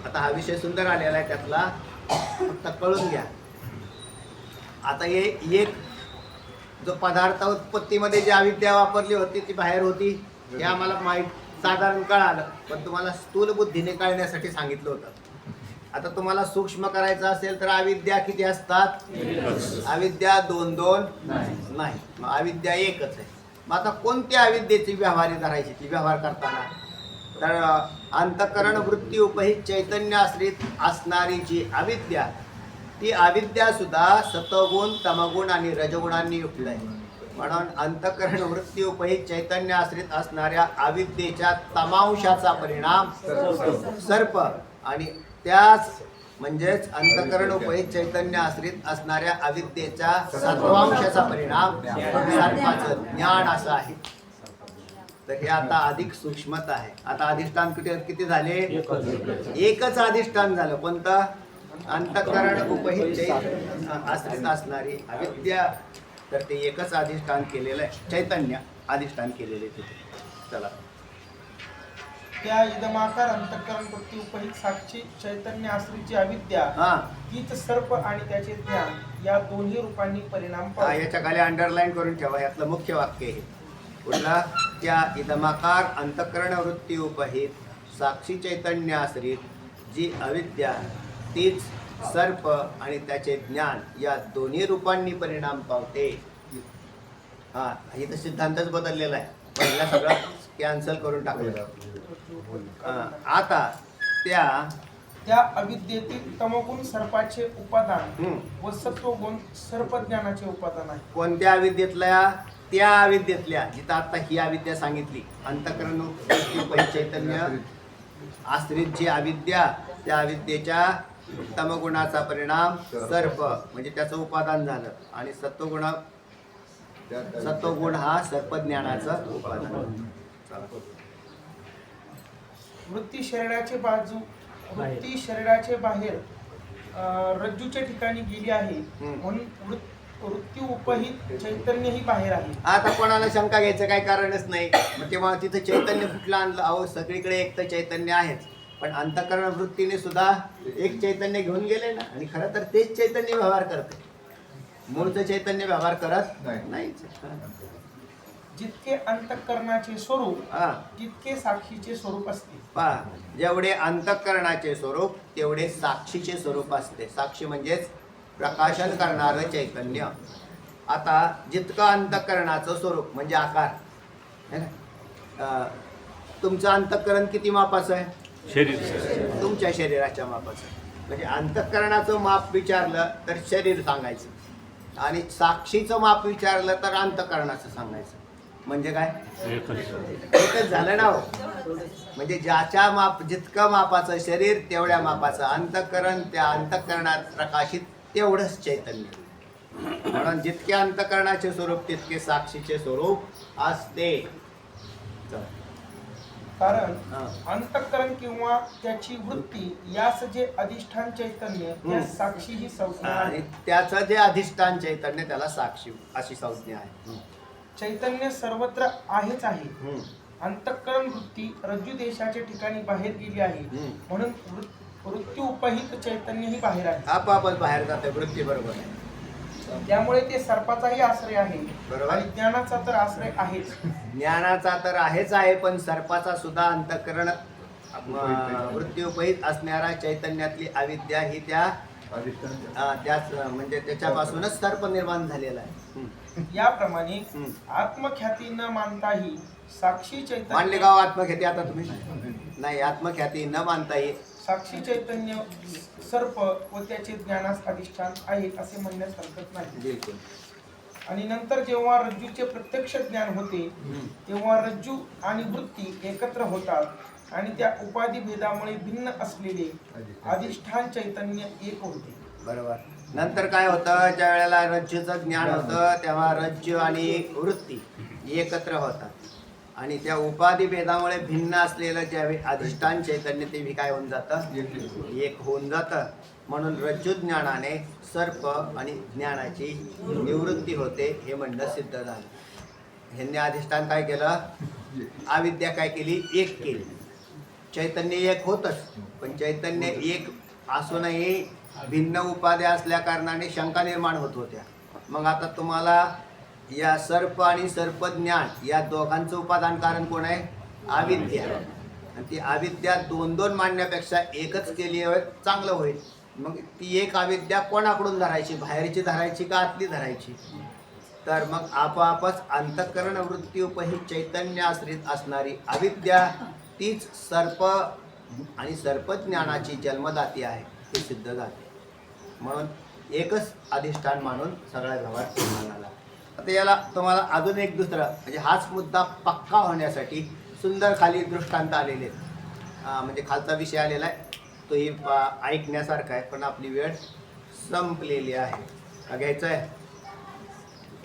आता हा विषय सुंदर आलेला आहे त्यातला, फक्त कळून घ्या. आता हे एक जो पदार्थ उत्पत्तीमध्ये जी अविद्या वापरली होती ती बाहेर होती हे आम्हाला माहीत साधारण कळालं, पण तुम्हाला स्थूल बुद्धीने कळण्यासाठी सांगितलं होतं. आता तुम्हाला सूक्ष्म करायचं असेल तर अविद्या किती असतात? अविद्या 2 नाही, मग अविद्या एकच आहे. मग आता कोणत्या अविद्येची व्यवहारी धरायची ती व्यवहार करताना? तर अंतःकरण वृत्ती उपहित चैतन्य आश्रित असणारी जी अविद्या, ती अविद्या सुद्धा सतोगुण, तमगुण आणि रजगुणांनी युक्त आहे. म्हणून अंतःकरण वृत्ती उपहित चैतन्य आश्रित असणाऱ्या अविद्येच्या तमांशाचा परिणाम सर्प, आणि त्याच म्हणजेच अंतःकरण उपहित चैतन्य आश्रित असणाऱ्या अविद्येच्या सत्वांशाचा परिणाम सर्पाचं ज्ञान असं आहे. तर हे आता अधिक सूक्ष्मता आहे. आता अधिष्ठान किती झाले? एकच अधिष्ठान झालं. कोणतं? अंतःकरण उपहित चैतन्य आश्रित असणारी अविद्या. तर ते एकच अधिष्ठान केलेलं आहे, चैतन्य अधिष्ठान केलेले तिथे. चला, त्या इदमाकार अंतःकरण वृत्ती उपहित साक्षी चैतन्य आश्रितची अविद्या हा हीच सर्प आणि त्याचे ज्ञान या दोन्ही रूपांनी परिणाम हा, पावते. याच्या खाली अंडरलाईन करून ठेवा. यातलं मुख्य वाक्य हे कुठला? त्या इदमाकार अंतःकरण वृत्ती उपहित साक्षी चैतन्य आश्रित जी अविद्या तीच सर्प आणि त्याचे ज्ञान या दोन्ही रूपांनी परिणाम पावते. हा, इथं सिद्धांतच बदललेला आहे. पहिला सगळं कॅन्सल करून टाकलेलं. आता त्या अविद्येतील तमगुण सर्पाचे उपादान व सत्वगुण सर्पज्ञानाचे उपादान आहे. कोणत्या अविद्येतल्या? त्या अविद्येतल्या जिथं आता ही अविद्या सांगितली, अंतःकरण वृत्ती उपहित चैतन्य आश्रित जी अविद्या, त्या अविद्येच्या तमगुणाचा परिणाम सर्प म्हणजे त्याचं उपादान झालं, आणि सत्वगुण हा सर्पज्ञानाचं उपादान. वृत्ती शरीराचे बाहेर रज्जूच्या ठिकाणी गेली आहे, म्हणून वृत्ती उपहित चैतन्य ही बाहेर आहे. आता कोणाला शंका घ्यायचं काही कारणच नाही. मग तेव्हा तिथं चैतन्य कुठलं आणलं? अहो, सगळीकडे एक तर चैतन्य आहेच, पण अंतःकरण वृत्तीने सुद्धा एक चैतन्य घेऊन गेले ना, आणि खरं तर तेच चैतन्य व्यवहार करते, मूळचं चैतन्य व्यवहार करत नाही. जितके अंतःकरणाचे स्वरूप हा, तितके साक्षीचे स्वरूप असते. पहा, जेवढे अंतःकरणाचे स्वरूप तेवढे साक्षीचे स्वरूप असते. साक्षी म्हणजेच प्रकाशन करणारं चैतन्य. आता जितकं अंतःकरणाचं स्वरूप म्हणजे आकार है ना, तुमचं अंतःकरण किती मापाचं आहे? शरीर तुमच्या शरीराच्या मापाचं. म्हणजे अंतःकरणाचं माप विचारलं तर शरीर सांगायचं, आणि साक्षीचं माप विचारलं तर अंतःकरणाचं सांगायचं. म्हणजे काय? एकच झालं ना हो. म्हणजे ज्याच्या माप जितकं मापाचं शरीर तेवढ्या मापाचं अंतःकरण, त्या अंतःकरणात प्रकाशित तेवढंच चैतन्य. म्हणून जितके अंतःकरणाचे स्वरूप तितके साक्षीचे स्वरूप असते. कारण अंतःकरण किंवा त्याची वृत्ती यास जे अधिष्ठान चैतन्य त्या साक्षी ही संज्ञा आहे. आणि त्याचं जे अधिष्ठान चैतन्य त्याला साक्षी अशी संज्ञा आहे. चैतन्य सर्वत्र आहेच आहे. अंतःकरण वृत्ती रज्जू देशाच्या ठिकाणी बाहेर गेली आहे, म्हणून वृत्ती उपहित चैतन्य ही बाहेर आहे. आपापच बाहेर जाते वृत्ती. बरोबर आहे. त्यामुळे ते सर्पाचाही आश्रय आहे, बरोबर. आणि ज्ञानाचा तर आश्रय आहेच. ज्ञानाचा तर आहेच आहे, पण सर्पाचा सुद्धा अंतःकरण वृत्ती उपहित असणाऱ्या चैतन्यातली अविद्या ही त्याच म्हणजे त्याच्यापासूनच सर्प निर्माण झालेला आहे. याप्रमाणे आत्मख्याती न मानताही साक्षी मानले चैतन्य गाव आत्मख्याती? आता तुम्ही नाही, आत्मख्याती न मानताही साक्षी चैतन्य सर्प व त्याचे ज्ञानास अधिष्ठान आहे असे म्हणण्यास हरकत नाही. बिलकुल. आणि नंतर जेव्हा रज्जूचे प्रत्यक्ष ज्ञान होते तेव्हा रज्जू आणि वृत्ती एकत्र होतात, आणि त्या उपाधी भेदामुळे भिन्न असलेले अधिष्ठान चैतन्य एक होते. बरोबर. नंतर काय होतं? ज्या वेळेला रज्जूचं ज्ञान होतं तेव्हा रज्जू आणि वृत्ती एकत्र होतात, आणि त्या उपाधी भेदामुळे भिन्न असलेलं ज्यावेळी अधिष्ठान चैतन्य ते काय होऊन जातं? एक होऊन जातं. म्हणून रज्जू ज्ञानाने सर्प आणि ज्ञानाची निवृत्ती होते हे म्हणणं सिद्ध झालं. ह्यांनी अधिष्ठान काय केलं? अविद्या काय केली? एक केली. चैतन्य एक होतच, पण चैतन्य एक असूनही भिन्न उपाध्या असल्या कारणाने शंका निर्माण होत होत्या. मग आता तुम्हाला या सर्प आणि सर्पज्ञान या दोघांचं उपादान कारण कोण आहे? अविद्या. आणि ती अविद्या दोन दोन मांडण्यापेक्षा एकच केली चांगलं होईल. मग ती एक अविद्या कोणाकडून धरायची? बाहेरची धरायची का आतली धरायची? तर मग आपोआपच अंतःकरण वृत्ती उपहित चैतन्य आश्रित असणारी अविद्या तीच सर्प आणि सर्पज्ञानाची जन्मदाती आहे हे सिद्ध झाले. म्हणून एकच अधिष्ठान मानून सगळा व्यवहार निर्माण झाला. आता याला तुम्हाला अजून एक दुसरा म्हणजे हाच मुद्दा पक्का होण्यासाठी सुंदर खाली दृष्टांत आलेले आहेत. म्हणजे खालचा विषय आलेला आहे तोही ऐकण्यासारखा आहे, पण आपली वेळ संपलेली आहे. हा घ्यायचा आहे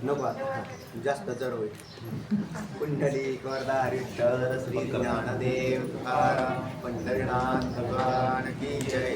नको आता जास्त जड होईल. कुंडलिक वरदा विठ्ठल श्री ज्ञानदेव तुकाराम पंढरीनाथ भगवान की जय.